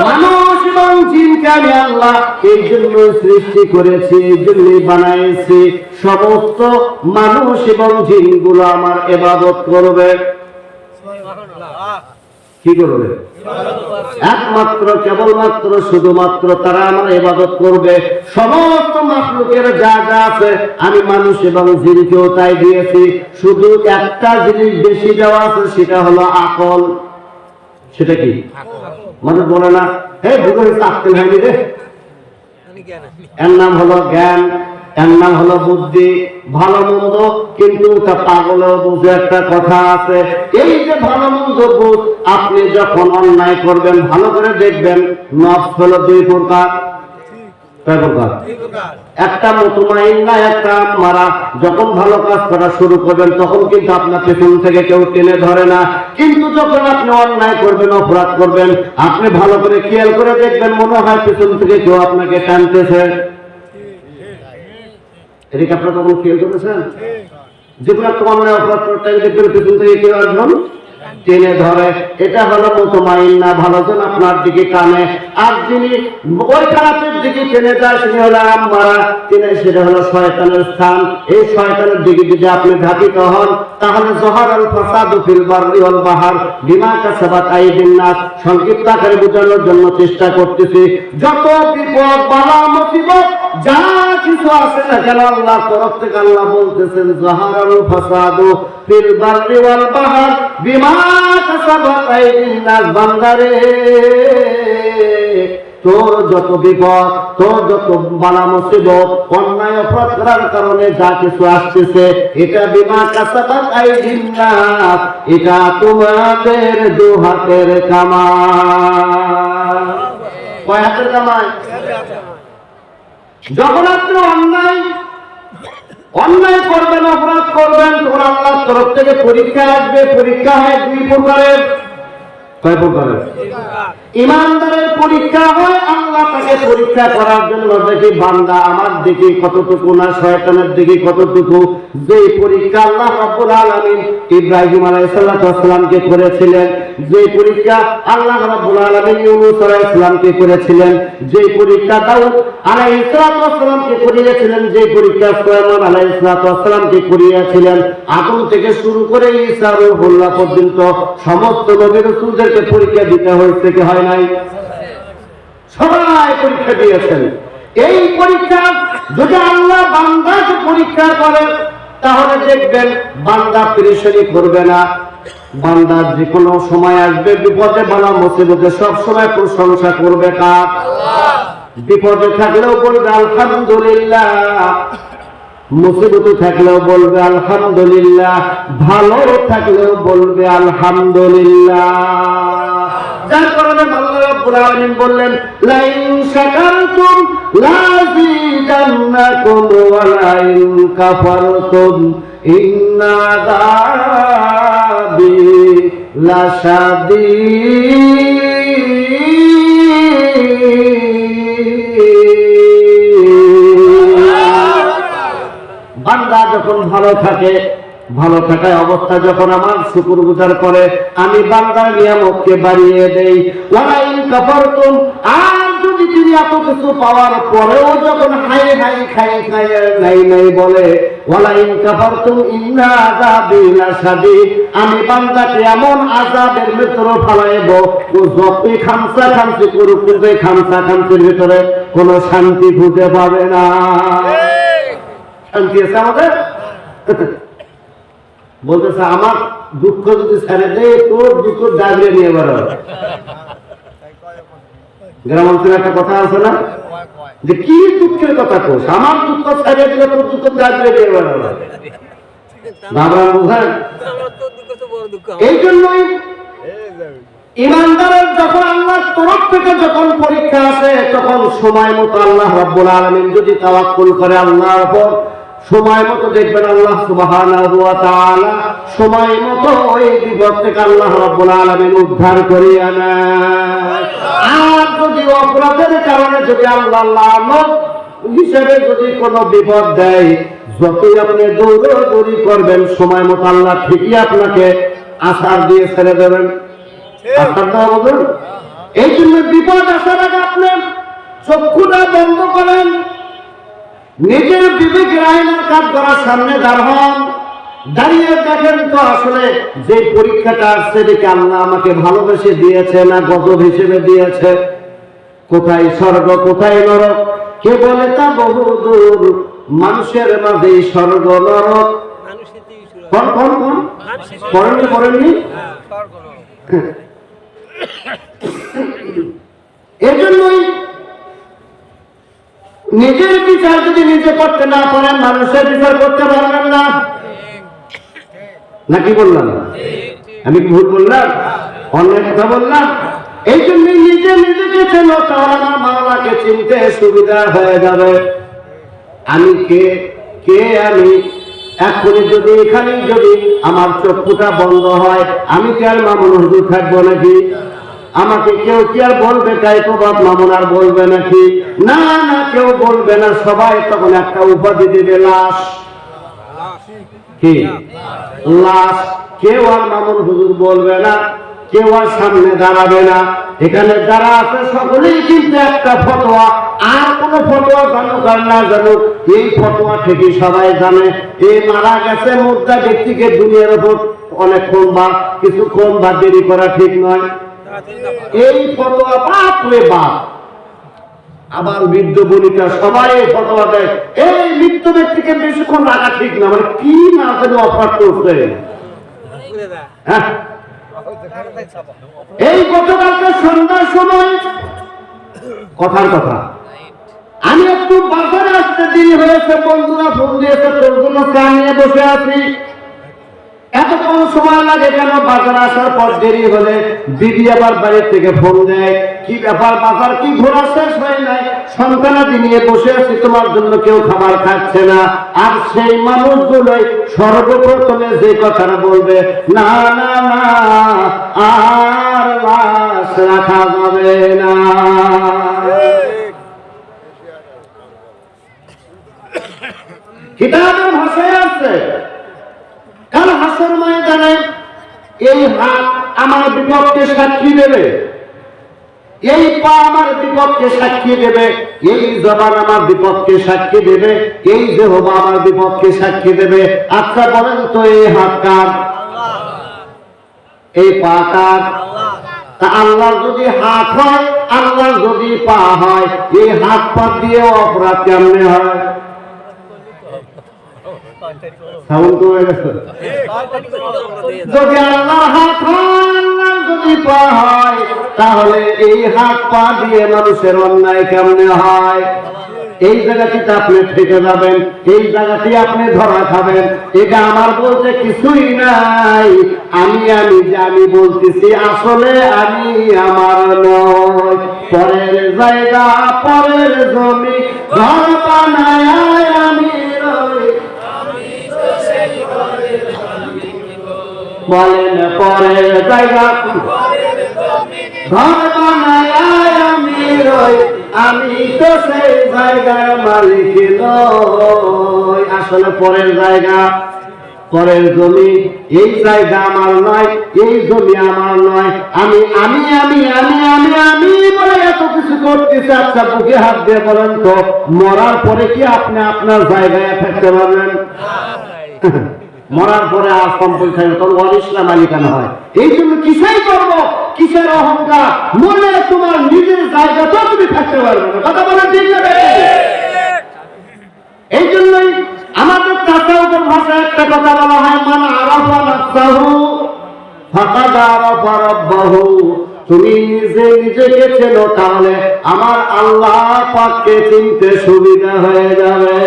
মানুষ এবং জিনকে আমি আল্লাহ এই জন্য সৃষ্টি করেছি, এই জন্যই বানাইছি, সমস্ত মানুষ এবং জিনগুলো আমার ইবাদত করবে। কি করবে? একমাত্র, কেবলমাত্র, শুধুমাত্র তারা আমার ইবাদত করবে। সমস্ত মাখলুকের যা যা আছে আমি মানুষ এবং জিনকেও তাই দিয়েছি। শুধু একটা জিনিস বেশি দেওয়া আছে, সেটা হলো আকল। সেটা কি? মানুষ বলে না, হে বুড়ো হয়েছে আক্কেল হয়নি রে। এর নাম হলো জ্ঞান, এর নাম হলো বুদ্ধি, ভালো মন্দ। কিন্তু তা পাগলেও বুঝে একটা কথা আছে, এই যে ভালো মন্দ বুঝ, আপনি যখন অন্যায় করবেন ভালো করে দেখবেন, নফস হলো দুই প্রকার। একটা মুতমাইন্না, একটা আম্মারা। যখন ভালো কাজ করা শুরু করবেন তখন কিন্তু আপনার পেছন থেকে কেউ টেনে ধরে না, কিন্তু যখন আপনি অন্যায় করবেন, অপরাধ করবেন, আপনি ভালো করে খেয়াল করে দেখবেন, মনে হয় পেছন থেকে কেউ আপনাকে টানতেছে। এদিকে আপনারা কখন খেয়াল করেছেন? যে কোনো একটা অন্যায় অপরাধ করতে দেখবেন পেছন থেকে কেউ একজন টেনে ধরে। এটা হলো মুতমাইন্না, ভালোজন আপনার দিকে টানে। আর যিনি ওই খারাপের দিকে টেনে যায় সেটা হলো আম্মারা, সেটা হলো শয়তানের স্থান। এই শয়তানের দিকে যদি আপনি ধাবিত হন তাহলে জহারাল ফাসাদু ফিল বাররি ওয়াল বাহর বিমা কাসাবাত আইদিন নাস। সংক্ষিপ্ত আকারে বোঝানোর জন্য চেষ্টা করতেছি, যত বিপদ বালা মুসিবত যা কিছু আছে না কেন আল্লাহর তরফ থেকে আল্লাহ বলতেছেন জহারাল ফাসাদু ফিল বাররি ওয়াল বাহর বিমা কাসাবাত আইদিন নাস। বান্দারে, তোর যত বিপদ, তোর যত বালা মুসিবত, অন্যায় অপরাধ করার কারণে যা কিছু আসতেছে, এটা বিমা কাসাবাত আইদিন নাস, এটা তোমাদের দু হাতের কামাই। কয় হাতের কামাই? যখন আপনি অন্যায় করবেন, অপরাধ করবেন, তখন আল্লাহর তরফ থেকে পরীক্ষা আসবে। পরীক্ষা হয় দুই প্রকারের। কয় প্রকারের? ইমানদারের পরীক্ষা হয়, আল্লাহ তাকে পরীক্ষা করার জন্য দেখি বান্দা আমার দিকে কতটুকু না শয়তানের দিকে কতটুকু। যে পরীক্ষা আল্লাহ রাব্বুল আলামিন ইব্রাহিম আলাইহিস সালামকে করেছিলেন, যে পরীক্ষা আল্লাহ রাব্বুল আলামিন ইউনূস আলাইহিস সালামকে করেছিলেন, যে পরীক্ষা দাউদ আলাইহিস সালামকে করিয়েছিলেন, যে পরীক্ষা সুলাইমান আলাইহিস সালামকে করিয়েছিলেন, আদম থেকে শুরু করে ঈসা রূহুল্লাহ পর্যন্ত সমস্ত নবী রাসূলদেরকে পরীক্ষা দিতে হয়েছে কি হয় নাই? সবাই পরীক্ষা দিয়েছেন। এই পরীক্ষা যদি আল্লাহ বান্দাকে পরীক্ষা করে তাহলে দেখবেন বান্দা পেরেশানি করবে না। বান্দা যে কোনো সময় আসবে বিপদে বালা মুসিবতে সব সময় প্রশংসা করবে কার? বিপদে থাকলেও বলবে আলহামদুলিল্লাহ, মুসিবতে থাকলেও বলবে আলহামদুলিল্লাহ, ভালো থাকলেও বলবে আলহামদুলিল্লাহ। যার কারণে আল্লাহ রাব্বুল আলামিন বললেন লাইন শাকারতুম লাযিদান্নাকুম ওয়া লাইন কাফারতুম ইন্না আযাবি লাশাদীদ। বান্দা যখন ভালো থাকে, ভালো থাকায় অবস্থা যখন আমার শুকরগুজার করে, আমি বান্দার নিয়ামতকে বাড়িয়ে দেই। ওয়ালাইন কাফারতুম, আর যদি তিনি এত কিছু পাওয়ার পরেও যখন হাই হাই খাই খাই নাই নাই বলে, ওয়ালাইন কাফারতুম ইন্না আযাবি লাশাদীদ, আমি বান্দাকে এমন আযাবের ভিতরে ফেলাইব, ও যতই খামসা খামসি করুক কিন্তু এই খামসা খামসির ভিতরে কোনো শান্তি খুঁজে পাবে না। শান্তি আছে আমাদের? বলতেছে আমার দুঃখ যদি ছেড়ে দেয় তোর দুঃখ ডাবলে নিয়ে বেরো। গ্রাম অঞ্চলে একটা কথা আছে না, যে কি দুঃখের কথা কোস, আমার দুঃখ ছেড়ে দিলে তোর দুঃখ ডাবলে নিয়ে বেরো। বুঝেন? এই জন্যই ইমানদারের যখন আল্লাহর তরফ থেকে যখন পরীক্ষা আসে তখন সময় মতো আল্লাহ রাব্বুল আলামিন যদি তাওয়াক্কুল করে আল্লাহর উপর, সময় মতো দেখবেন আল্লাহ সুবহানাহু ওয়া তাআলা সময় মতো ওই বিপদ থেকে আল্লাহ রাব্বুল আলামিন উদ্ধার করিয়া নেয়। আর যদি অপরাধের কারণে যদি আল্লাহ লানত হিসেবে যদি কোনো বিপদ দেয়, যতই আপনি দৌড়াদৌড়ি করবেন সময় মতো আল্লাহ ঠিকই আপনাকে আছাড় দিয়ে ছেড়ে দেবেন। আছাড় দেওয়া বলুন। এই জন্য বিপদ আসার আগে আপনি চক্ষুটা বন্ধ করেন, নিজের বিবেকের আয়নার কাজ করার সামনে দাঁড়ান, দাঁড়িয়ে দেখেন তো আসলে যে পরীক্ষাটা আসছে দেখে আল্লাহ আমাকে ভালোবেসে দিয়েছে না গজব হিসেবে দিয়েছে। কোথায় স্বর্গ কোথায় নরক কে বলে তা বহুদূর, মানুষের মাঝে স্বর্গ নরক। কোন কোন কোন পড়েননি? নিজের বিচার যদি নিজে করতে না পারেন, মানুষের বিচার করতে পারবেন না। নাকি বললাম? আমি কি ভুল বললাম? অন্যায় কথা বললাম? এই জন্য নিজে নিজেকে চেনো, তাহলে আমার মাওলাকে চিনতে সুবিধা হয়ে যাবে। আমি কে, কে আমি। এখনই যদি এখানে যদি আমার চক্ষুটা বন্ধ হয়, আমি কি আর মামুন হুজুর থাকবো নাকি? আমাকে কেউ কি আর বলবে তাই প্রভাত মামুন আর বলবে নাকি? না না, কেউ বলবে না। সবাই তখন একটা উপাধি দিবে, লাশ। কি লাশ? কেউ আর মামুন হুজুর বলবে না, কেউ আর সামনে দাঁড়াবে না। এখানে যারা আছে সকলেই কিন্তু একটা ফতোয়া, আর কোন ফতোয়া জানুক আর না জানুক, এই ফতোয়া থেকে সবাই জানে এই মারা গেছে মুর্দা ব্যক্তিকে দুনিয়ার উপর অনেকক্ষণ বা কিছুক্ষণ বা দেরি করা ঠিক নয়। এই ফতোয়া বাপ রে বাপ। আবার বৃদ্ধ বনিতা সবাই ফতোয়া দেয় এই মৃত্যু ব্যক্তিকে বেশিক্ষণ রাখা ঠিক না। মানে কি না যেন অপরাধ করছে। হ্যাঁ, এই গতকালকে সন্ধ্যার সময় কথার কথা, আমি একটু বাজারে আসতে দেরি হয়েছে, বন্ধুরা ফোন দিয়েছে তোর জন্য চা নিয়ে বসে আছি। এত কম সময় লাগে কেন? বাজার আসার পর দেরি হলে দিদি আবার বাড়ির থেকে ফোন দেয়, কি ব্যাপার বাজার কি ঘোরা শেষ হয় নাই? সন্তানাদি নিয়ে বসে আছি, তোমার জন্য কেউ খাবার খাচ্ছে না। আর সেই মানুষগুলোই সর্বপ্রথমে যে কথাটা বলবে, না না না, আর লাশ রাখা যাবে না। কিতাবের ভাষায় আছে, কাল হাসর ময়দানে এই হাত আমার বিপক্ষে সাক্ষী দেবে, এই পা আমার বিপক্ষে সাক্ষী দেবে, এই জবান আমার বিপক্ষে সাক্ষী দেবে, এই জিহ্বা আমার বিপক্ষে সাক্ষী দেবে। আচ্ছা বলেন তো, এই হাত কার? এই পা কার? তা আল্লাহ যদি হাত হয়, আল্লাহ যদি পা হয়, এই হাত পা দিয়ে অপরাধ কেমনে হয়? যদি আল্লাহ হাত হয়, আল্লাহ যদি পা হয়, তাহলে এই হাত পা দিয়ে মানুষের অন্যায় কেমনে হয়? এই জায়গাটিতে আপনি থেকে যাবেন, এই জায়গাটি আপনি ধরা খাবেন। এটা আমার বলতে কিছুই নাই। আমি যে আমি বলতেছি, আসলে আমি আমার নয়। পরের জায়গা, পরের জমি, ঘর বানায় আমি রই। বলেন পরের জায়গা, ঘর বানায় আমি রই, আমি তো সেই জায়গার মালিক নই। আসলে পরের জায়গা, পরের জমি, এই জায়গা আমার নয়, এই জমি আমার নয়। আমি আমি আমি আমি আমি আমি বলে এত কিছু করতেছে। আচ্ছা বুকে হাত দিয়ে বলেন তো, মরার পরে কি আপনি আপনার জায়গায় থাকতে পারবেন? মরার পরে আর সম্পদ থাকবে, তখন অনিসলাম মালিকানা হয়। এই জন্য কিসেই করবো, কিসের অহংকার? মনে তোমার নিজের জায়গা তো তুমি থাকতে পারবে না। কথা বলে ঠিক না? এই জন্যই আমাদের তাসাউফের ভাষায় একটা কথা বলা হয়, মান আরাফা নাফসাহু ফাকাদ আরাফা রাব্বাহু। তুমি নিজে নিজেকে চেনো, তাহলে আমার আল্লাহ পাককে চিনতে সুবিধা হয়ে যাবে।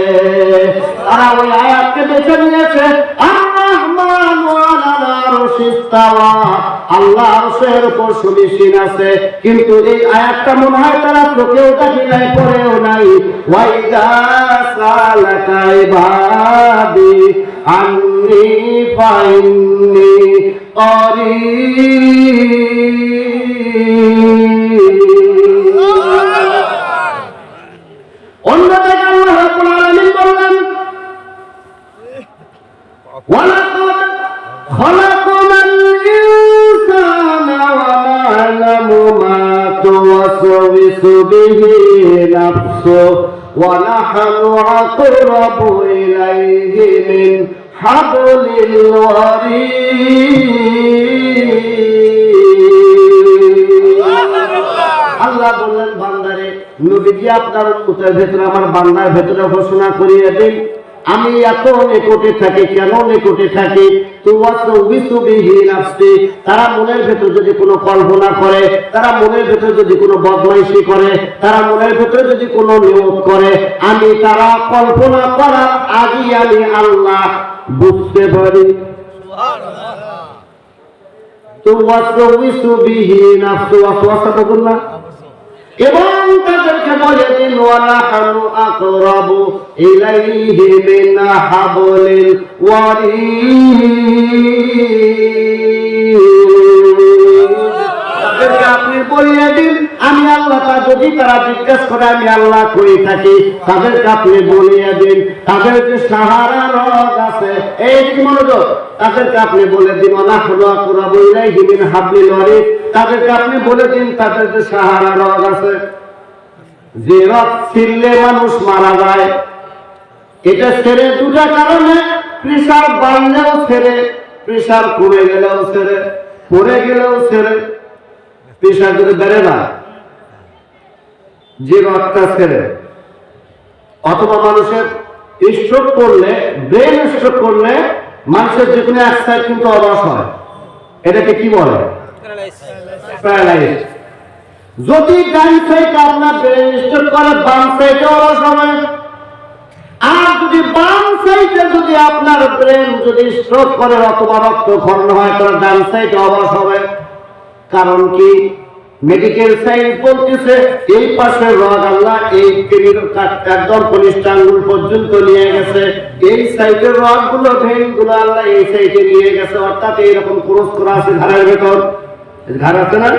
আর ওই আয়াতকে বেছে নিয়েছে, আর-রাহমান আলাল আরশি ইস্তাওয়া, আল্লাহ আরশের উপর সুনিশ্চিত আছে। কিন্তু এই আয়াতটা মনে হয় তারা চোখেও দেখি নাই, পড়েও নাই। ওয়াইদা সালাকা ইবাদি আন্নী ফাইন্নী অন্য জায়গায় আল্লাহ রাব্বুল আলামিন বললেন, ওয়ালাকাদ খালাকনাল ইনসানা ওয়া না'লামু মা তুওয়াসওয়িসু বিহি নাফসুহু ওয়া নাহনু আকরাবু ইলাইহি মিন হাবলিল ওয়ারিদ। আল্লাহ বললেন, বান্দারে, নবীজি আপনার উম্মতের ভেতরে, আমার বান্দার ভেতরে ঘোষণা করিয়ে দিন, আমি এত নিকটে থাকি, কেন নিকটে থাকি? তারা মনের ভেতর যদি কোনো কল্পনা করে, তারা মনের ভেতর যদি কোনো বদমাইশি করে, তারা মনের ভেতর যদি কোনো নিয়ত করে, আমি তারা কল্পনা করার আগে আমি আল্লাহ বুঝতে পারি। এবং তাদেরকে বলে দিন ওয়ানাহনু আকরাবু ইলাইহি মিন হাবলিল ওয়ারিদ। তাদেরকে আপনি বলিয়ে দিন আমি আল্লাহ। তা যদি তারা জিজ্ঞাসা করে আমি আল্লাহ কই থাকি, তাদেরকে আপনি বলিয়ে দিন তাদের যে সাহারা রগ আছে, এই কি মনোযোগ, তাদেরকে আপনি বলে দিন ওয়ানাহনু আকরাবু ইলাইহি মিন হাবলিল ওয়ারিদ। তাদেরকে আপনি বলে দিন তাদের যে সাহারা রগ আছে, যে রগ ছিঁড়লে মানুষ মারা যায়, এটা ছেড়ে দুটা কারণে, প্রেসার বাড়লেও ছেড়ে, প্রেসার কমে গেলেও ছেড়ে, পড়ে গেলেও ছেড়ে। প্রেসার যদি বেড়ে না, যে রগটা ছেড়ে, অথবা মানুষের স্ট্রোক করলে, ব্রেন স্ট্রোক করলে মানুষের যে কোনো এক সাইড কিন্তু অবশ হয়, এটাকে কি বলে? প্যারালাইজ। যদি ডান সাইড আপনার ব্রেন স্ট্রোক করে, বাম সাইডে অবশ হবে। আর যদি বাম সাইডে যদি আপনার ব্রেন যদি স্ট্রোক করে অথবা রক্তক্ষরণ হয়, তাহলে ডান সাইডে অবশ হবে। কারণ কি? মেডিকেল সায়েন্স বলতেছে এই পাশের রগ আল্লাহ এই একদম কনিষ্ঠ আঙ্গুল পর্যন্ত নিয়ে গেছে, এই সাইডের রগ গুলো ভেন গুলো আল্লাহ এই সাইডে নিয়ে গেছে। অর্থাৎ এইরকম ক্রস করা আছে ঘাড়ের ভেতর, ঘাড় আছে না?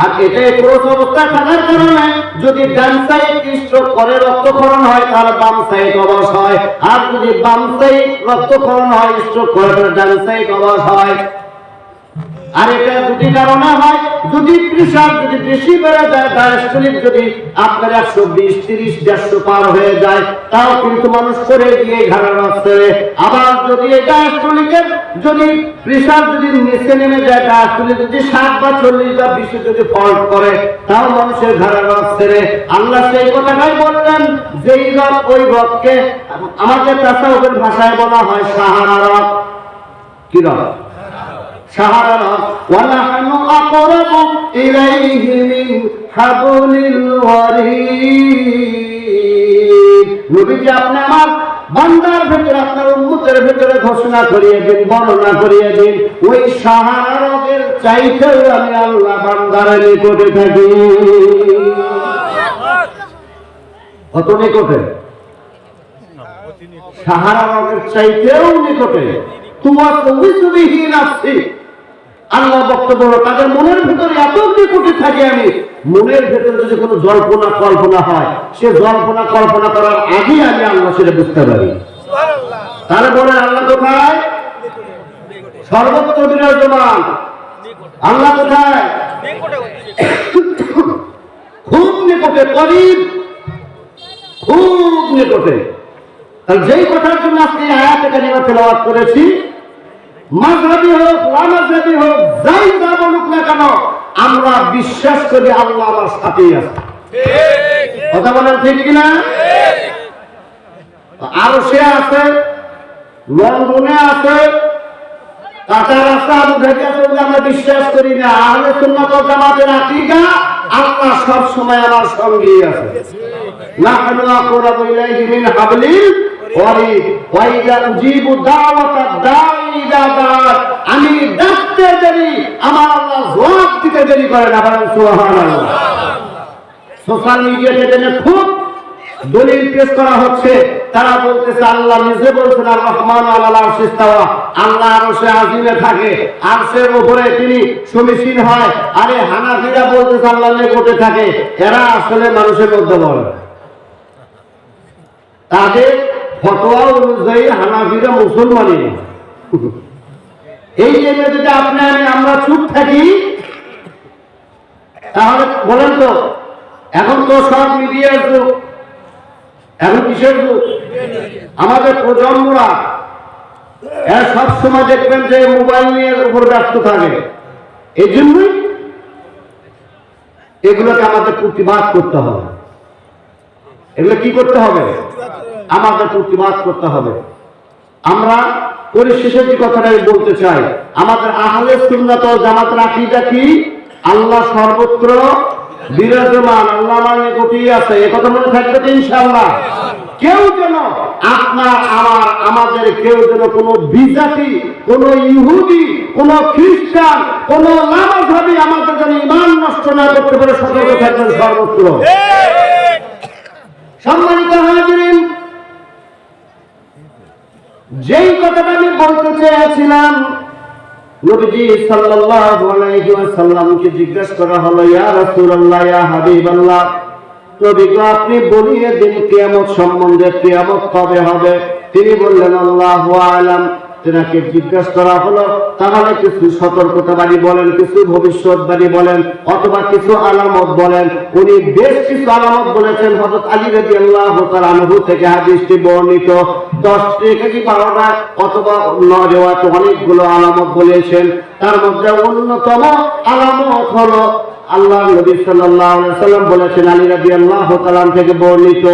আর এটা ক্রস অবস্থায় থাকার কারণে যদি ডান সাইড স্ট্রোক করে রক্তক্ষরণ হয়, তাহলে বাম সাইড অবশ হয়। আর যদি বাম সাইড রক্তক্ষরণ হয়, স্ট্রোক করে, তাহলে ডান সাইড অবশ হয়। আর এটা দুটি কারণে হয়। যদি প্রেসার যদি বেশি বেড়ে যায়, ডায়াস্টোলিক যদি আপনার 120, 30, 150 পার হয়ে যায়, তাও কিন্তু মানুষ করে গিয়ে ঘাড়ে রগ ছেড়ে। আবার যদি এই ডায়াস্টোলিকের যদি প্রেসার যদি নিচে নেমে যায়, ডায়াস্টোলিক যদি 60 বা 40 বা 20 যদি ফল্ট করে, তাও মানুষের ঘাড়ে রগ ছেড়ে। আল্লাহ সেই কথাটাই বললেন, যেই রগ ওই রগকে আমাদের তাসাউফের ভাষায় বলা হয় সাহারা রগ। কি রগ? সাহারা রগ। ওয়ানাহনু আকরাবু ইলাইহি মিন হাবলিল ওয়ারিদ। নবীজি আপনি আমার বান্দার ভেতরে, আপনার উম্মতের ভেতরে ঘোষণা করিয়ে দিন, বর্ণনা করিয়ে দিন, ওই সাহারা রগের চাইতেও আমি আল্লাহ বান্দার নিকটে থাকি। কত নিকটে? সাহারা রগের চাইতেও নিকটে। তোমার বিহি নাফসি, আল্লাহ বক্তব্য তাদের মনের ভেতরে এত নিকটে থাকে আমি। মনের ভেতরে যদি কোনো জল্পনা কল্পনা হয়, সে জল্পনা কল্পনা করার আগে আমি আল্লাহ সেটা বুঝতে পারি। তাহলে বলে আল্লাহ কোথায়? সর্বত্র বিরাজমান। আল্লাহ কোথায়? খুব নিকটে, করিব, খুব নিকটে। যেই কথার জন্য আজকে আয়াতে কারিমা তেলাওয়াত করেছি, মাযহাবী হোক, লামাযহাবী হোক, যাই যা বলুক না কেন, আমরা বিশ্বাস করি আল্লাহ আমার সাথেই আছে। কথা বলেন ঠিক কিনা? আরশে আছে, লন্ডনে আছে, কাতার আছে, আবু ধাবি আছে, আমরা বিশ্বাস করি না। আহলে সুন্নাত ওয়াল জামাতের আকীদা আল্লাহ সব সময় আমার সঙ্গেই আছে। নাহনু আকরাবু ইলাইহি মিন হাবলিল ওয়ারিদ ওয়া ইযা উজিবু দাওয়াতাদ দাঈ ইযা দাআত। আমি ডাকতে দেরি, আমার আল্লাহ জবাব দিতে দেরি করে না। বলেন সুবহানাল্লাহ। সোশ্যাল মিডিয়াতে যেন খুব দলিল পেশ করা হচ্ছে, তারা বলতেছে আল্লাহ নিজে বলছেন আর রহমান আলাল আরশে ইস্তাওয়া, আল্লাহ আরশে আজিমে থাকে, আরশের উপরে তিনি সমীচীন হয়। আরে হানাফিরা বলতেছে আল্লাহ নিকটে থাকে। এরা আসলে মানুষের মধ্যে বলে, তাদের ফতোয়া অনুযায়ী হানাফিরা মুসলমানই না। এই যে যদি আপনি আমরা চুপ থাকি, তাহলে বলেন তো, এখন তো সব মিডিয়ার যুগ, এখন কিসের যুগ? আমাদের প্রজন্মরা এরা সব সময় দেখবেন যে মোবাইল নিয়ে উপর ব্যস্ত থাকে। এই জন্যই এগুলোকে আমাদের প্রতিবাদ করতে হবে। এগুলো কি করতে হবে? আমাদের প্রতিবাদ করতে হবে। আমরা পরিশেষে যে কথাটা আমি বলতে চাই, আমাদের আহলে সুন্নাত ওয়াল জামাতের আকীদা কি? আল্লাহ সর্বত্র বিরাজমান, আল্লাহ আমার নিকটেই আছে। এই কথা মনে থাকবে তো ইনশাআল্লাহ। কেউ যেন আমাদের কেউ যেন কোনো বিজাতি, কোনো ইহুদি, কোনো খ্রিস্টান, কোনো লামাযহাবী আমাদের যেন ঈমান নষ্ট না করতে পারে, সতর্ক থাকবেন সর্বত্র। সম্মানিত হাজিরিন, যেই কথাটা আমি বলতে চেয়েছিলাম, নবীজি সাল্লাল্লাহু আলাইহি ওয়াসাল্লামকে জিজ্ঞাসা করা হলো, ইয়া রাসূলুল্লাহ, ইয়া হাবিবাল্লাহ, নবী গো আপনি বলিয়ে দিন কিয়ামত সম্বন্ধে, কিয়ামত কবে হবে? তিনি বললেন আল্লাহু আ'লাম। তেনাকে জিজ্ঞাসা করা হলো, তাহলে কিছু সতর্কতা বাণী বলেন, কিছু ভবিষ্যৎবাণী বলেন, অথবা কিছু আলামত বলেন। উনি বেশ কিছু আলামত বলেছেন। হযরত আলী রাদিয়াল্লাহু তাআলা আনহু থেকে হাদিসটি বর্ণিত। 10 থেকে কি 12টা অথবা রিওয়ায়াত অনেকগুলো আলামত বলেছেন। তার মধ্যে অন্যতম আলামত হলো আল্লাহর নবী সাল্লাল্লাহু আলাইহি ওয়াসাল্লাম বলেছেন, আলী রাদিয়াল্লাহু তাআলা থেকে বর্ণিত,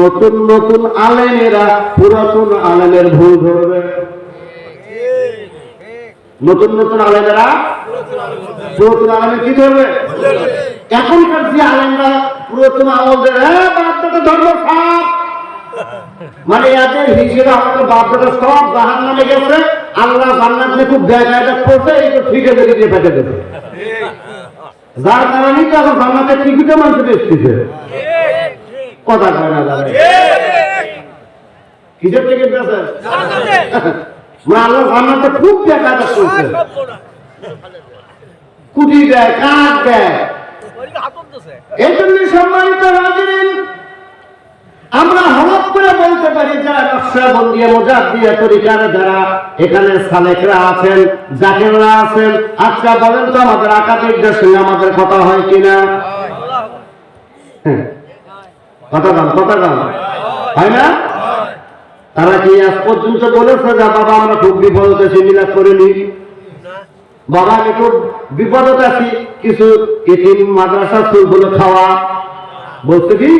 নতুন নতুন আলেমেরা পুরাতন আলেমের ভুল ধরবে। নতুন নতুন আলেমেরা পুরাতন আলেমের কি ধরবে? এখনকার যে আলেমরা পুরাতন আলেমদের বাপদাদা ধর্ম সব, মানে এদের হিসেবে আমাদের বাপদাদা সব জাহান্নামে গেছে, আল্লাহ জান্নাতে খুব বেকায়দা করছে, এই তো ঠিক আছে দিয়ে পেটে দেবে। যার কারণে তো এখন জান্নাতের টিকিটও মানুষ দেখতেছে। কথা কয় না যাবে কিসের টিকিট আছে? আল্লাহ জান্নাতে খুব বেকায়দা করছে, কুটি দেয়, কাঠ দেয়। এই জন্য সম্মানিত হাজিরিন, আমরা হলফ করে বলতে পারি, যারা নকশবন্দিয়া মুজাদ্দিয়া তরিকার যারা এখানে সালেকরা আছেন, জাকেররা আছেন, আচ্ছা বলেন তো আমাদের আকাবিরদের সঙ্গে আমাদের কথা হয় কিনা? কথা গান হয় না? তারা কি আজ পর্যন্ত বলেছে যে বাবা আমরা খুব বিপদে আছি, মিলাদ করিনি, বাবা আমি খুব বিপদে আছি, কিছু এতিম মাদ্রাসা স্কুলগুলো খাওয়া, বলছে কি?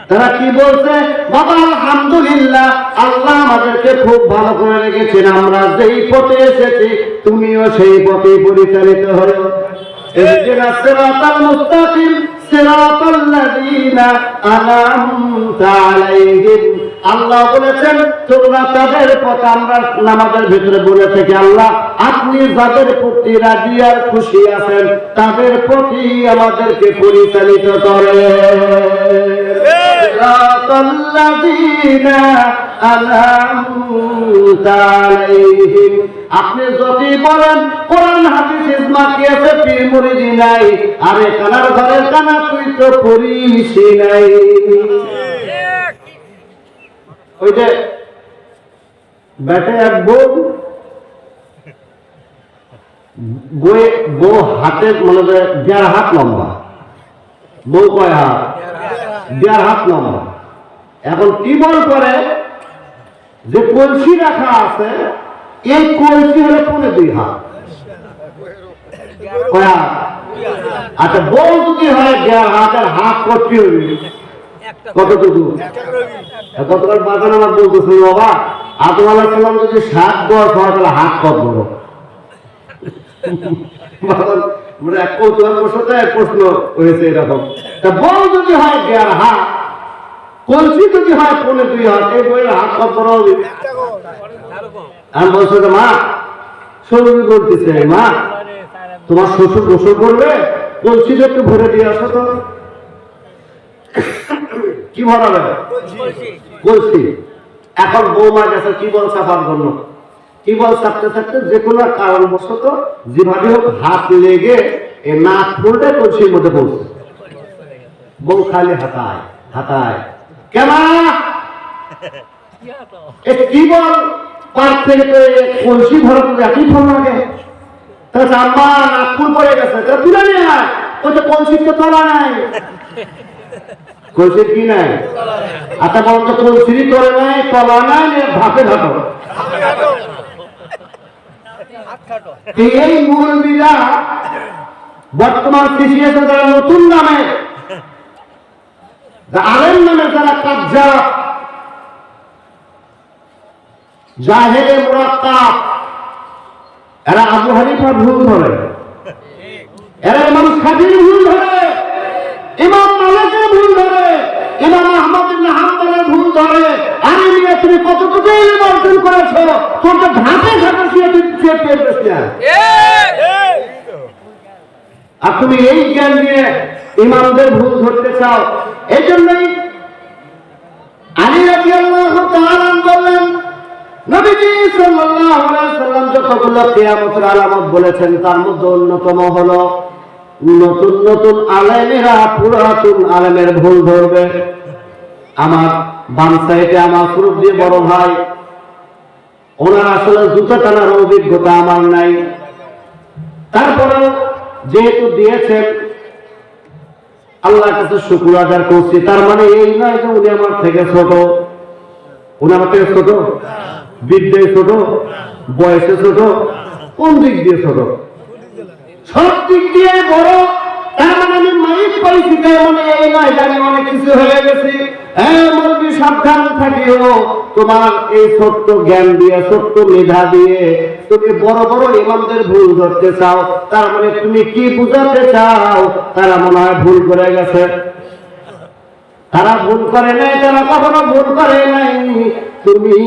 তারা কি বলছে? বাবা আলহামদুলিল্লাহ, আল্লাহ আমাদেরকে খুব ভালো করে রেখেছেন, আমরা যেই পথে এসেছি তুমিও সেই পথে পরিচালিত হও। ইহদিনাস সিরাতাল মুস্তাকিম সিরাতাল্লাযীনা আনআমতা আলাইহিম। আল্লাহ বলেছেন তোমরা তাদের পথ, আমরা নামাজের ভিতরে বলে থাকি আল্লাহ আপনি যাদের প্রতি রাজি আর খুশি আছেন তাদের প্রতি আমাদেরকে পরিচালিত করে। আপনি যদি বলেন কোরআন হাদিস ইজমা কি আছে, পীর মুরিদি নাই, আরে কানার ঘরের কানা তুই তো পড়িস নাই। ওই যে ব্যাটে এক বউ হাতে মানে 1.5 হাত লম্বা, বউ কয় হাত? 1.5 হাত লম্বা। এখন কি বল করে যে কলসি রাখা আছে, এই কলসি হলে 2.5 হাত। কয় হাত? আচ্ছা বউ যদি হয় 1.5 হাতের হাত করতে হবে কতটুকু? গতকাল বাগান আমার বলতেছিল বাবা আদম আলাইহিস সালাম যদি 7 10 হয় তাহলে হাত কত বড়? মানে এক কৌতূহল বসতে এক প্রশ্ন হয়েছে এরকম। তা বউ যদি হয় 1.5 হাত, কলসি যদি হয় 2.5 হাত, এই বইয়ের হাত কত বড় হবে? আমি বলছি মা, শ্বশুর বলতেছে মা তোমার শ্বশুর গোসল করবে, কলসি একটু ভরে দিয়ে আসো তো। কি ভরাবে? কলসি। এখন বৌমা গেছে কি বল চাপার জন্য, কি বল চাপতে চাপতে যে কোনো কারণবশত যেভাবে হোক হাত লেগে এ নাক ফুলটা কলসির মধ্যে পড়ছে। বউ খালি হাতায় হাতায়, কেন কি বল পার থেকে তো কলসি ভরা তো একই ফল লাগে। তাহলে আম্মা নাক ফুল পড়ে গেছে, তাহলে তুলে নিয়ে আয়। ওই যে কলসির তো তলা নাই, কলসির কি নাই? আচ্ছা বলুন তো কলসিরই তলা নাই, তলা নাই, ভাতে ঘাটো। এই মুরব্বীরা বর্তমান কৃষি আছে যারা নতুন নামে আলেম নামে যারা কাজ্জা, জাহেলে মুরাক্কাব, এরা আবু হানিফার ভুল ধরে, এরা ইমাম শাফিঈর ভুল ধরে, ইমাম মালিকের ভুল ধরে, ইমাম আহমদ ইবনে হাম্বলের ভুল ধরে। আরে মিয়া তুমি কতটুকু ইলম অর্জন করেছো? তোর তো ঢাকে ঢাকে শুয়ে পেয়েছিস না। আর তুমি এই জ্ঞান নিয়ে ইমামদের ভুল ধরতে চাও। এই জন্যই আলী রাদিয়াল্লাহু তাআলা বললেন, নবীজি সাল্লাল্লাহু আলাইহি ওয়াসাল্লাম যতগুলো কিয়ামতের আলামত বলেছেন তার মধ্যে অন্যতম হলো নতুন নতুন আলেমেরা পুরাতন আলেমের ভুল ধরবে। আমার বাম সাইডে আমার সুরুপ দিয়ে বড় ভাই, ওনার আসলে জুতা টানার অভিজ্ঞতা আমার নাই, তারপরেও যেহেতু দিয়েছেন আল্লাহর কাছে শুকর আদার করছি। তার মানে এই নয় যে উনি আমার থেকে ছোট, উনি আমার থেকে ছোট, বিদ্যায় ছোট, বয়সে ছোট, কোন দিক দিয়ে ছোট? সব দিক দিয়ে বড়। তার মানে আমি মাইক পাইছি, তার মানে এই নয় যে আমি অনেক কিছু হয়ে গেছি। মুরব্বী সাবধান থাকিও, তোমার এই ছোট্ট জ্ঞান দিয়ে, ছোট্ট মেধা দিয়ে তুমি বড় বড় ইমামদের ভুল ধরতে চাও। তার মানে তুমি কি বুঝাতে চাও? তারা মনে হয় ভুল করে গেছে। তারা ভুল করে নাই, তারা কখনো ভুল করে নাই। তুমি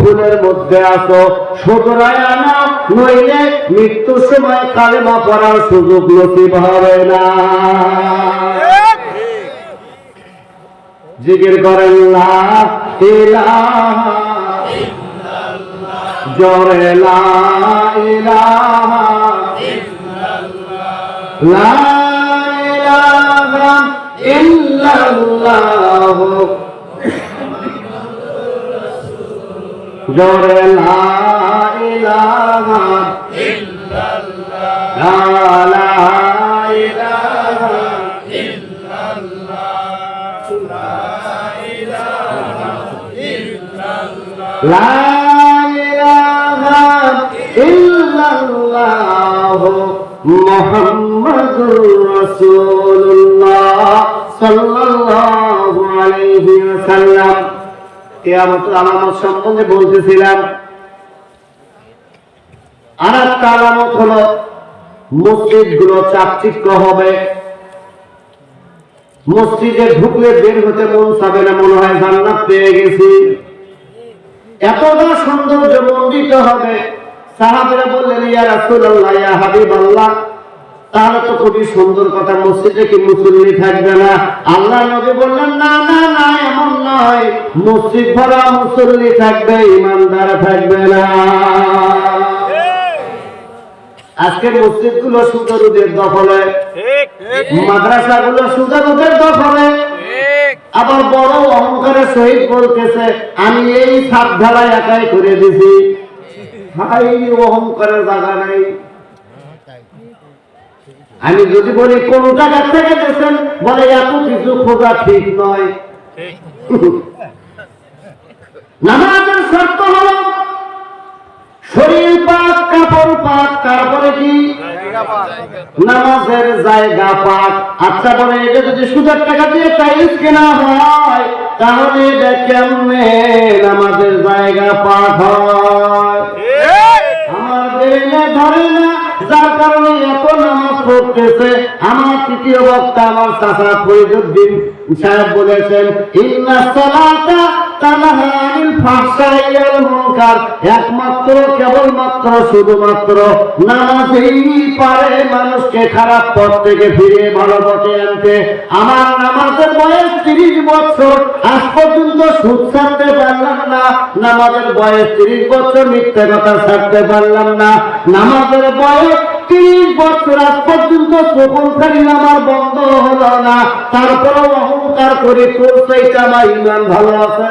ভুলের মধ্যে আছো, শুধরায় আনা, নইলে মৃত্যুর সময় কালেমা পড়ার সুযোগ নসিব হবে না। জিকির করেন লা ইলাহা ইল্লাল্লাহ, জোরে লা ইলাহা ইল্লাল্লাহ, লা ইলাহা ইল্লাল্লাহ, জোরে লা ইলাহা ইল্লাল্লাহ, লা ইলাহা লা ইলাহা ইল্লাল্লাহ মুহাম্মাদুর রাসূলুল্লাহ সাল্লাল্লাহু আলাইহি ওয়াসাল্লাম। কিয়ামতের আলামত সম্বন্ধে বলতেছিলাম। আরেকটা আলামত হলো মসজিদগুলো চাকচিক্য হবে। মসজিদে ঢুকলে বের হতে মন চাবে না, মনে হয় জান্নাত পেয়ে গেছি। এতটা সৌন্দর্য মণ্ডিত হবে। সাহাবীরা বললেন, ইয়া রাসূলুল্লাহ, ইয়া হাবিবাল্লাহ, তাহলে তো খুবই সুন্দর কথা, মসজিদে কি মুসল্লি থাকবে না? আল্লাহ নবী বললেন, না না না, এমন নয়, মসজিদ ভরা মুসল্লি থাকবে, ইমানদার থাকবে না। আজকে মসজিদগুলো সুদারুদের দখলে, মাদ্রাসাগুলো সুদারুদের দখলে। আবার বড় অহংকারের সহিত বলতেছে, আমি এই ছাদ ঢালাই একাই করে দিছি। ভাই, অহংকারের জায়গা নেই। আমি যদি বলি কোন জায়গা থেকে দিয়েছেন, বলে এত কিছু খোঁজা ঠিক নয়। নামাজের শর্ত হলো শরীর পাক, কাপড় পাক, তারপরে কি নামাজের জায়গা পাক। আচ্ছা বলে, এটা যদি সুদের টাকা দিয়ে টাইলস কেনা হয়, তাহলে এটা কেমনে নামাজের জায়গা পাক হয়? আমার দেহে ধরে না, যার কারণে এত নামাজ পড়তেছে। আমার তৃতীয় বক্তা, আমার চাচা ফরিদউদ্দিন সাহেব বলেছেন, ইন্নাস সালাতা তানহা আনিল ফাহশাই ওয়াল মুনকার। একমাত্র, কেবলমাত্র, শুধুমাত্র নামাজই পারে মানুষকে খারাপ পথ থেকে ফিরে ভালো পথে আনতে। আমার নামাজের বয়স 30 বছর, আজ পর্যন্ত সুদ ছাড়তে পারলাম না। নামাজের বয়স 30 বছর, মিথ্যা কথা ছাড়তে পারলাম না। নামাজের বয়স 30 বছর, আজ পর্যন্ত চোখখানি আমার বন্ধ হলো না। তারপরেও অহংকার করি, তোর চাইতে আমার ইমান ভালো আছে।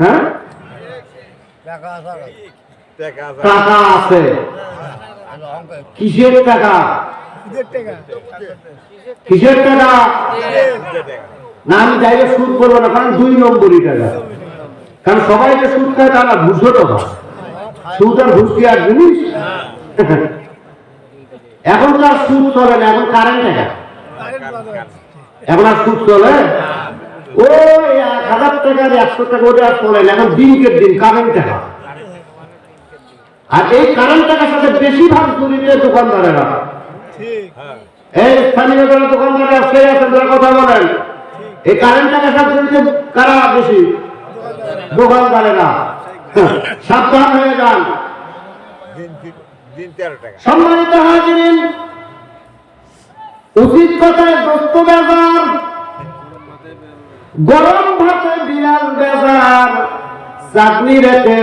হ্যাঁ, টাকা আছে, কিসের টাকা? কিসের টাকা? না, আমি যাইলে সুদ করবো না, কারণ 2 নম্বরই টাকা। কারণ সবাই যে সুদ খায় তা না, ঘুষও টাকা। সুদ আর ঘুষ কি আর জিনিস? এখন তো আর সুদ চলে না, এখন কারেন্ট টাকা। এখন আর সুদ চলে? ওই 1000 টাকার 100 টাকা ওটা আর চলে না, এখন দিনকে দিন কারেন্ট টাকা। আর এই কারেন্ট টাকার সাথে বেশিরভাগ জড়িত দোকানদারেরা। এই স্থানীয় যারা দোকানদারেরা সেই আছে যারা কথা বলেন, এই কারেন্ট টাকার সাথে জড়িত কারা বেশি? দোকানদারেরা। সাবধান হয়ে যান। সম্মানিত হাজিরিন, উচিত কথায় দোস্ত বাজার, গরম ভাতে বিড়াল বাজার, চাটনি রেখে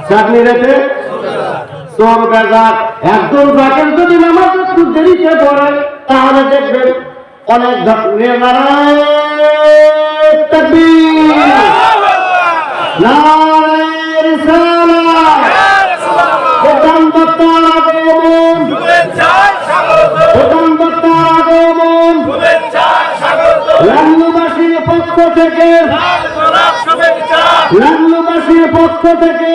চাটনি রেখে চোর বাজার। একজন জাকের যদি নামাজ একটু দেরিতে পড়ে তাহলে দেখবেন অনেক লাল্লুবাসীর পক্ষ থেকে লাল্লুবাসীর পক্ষ থেকে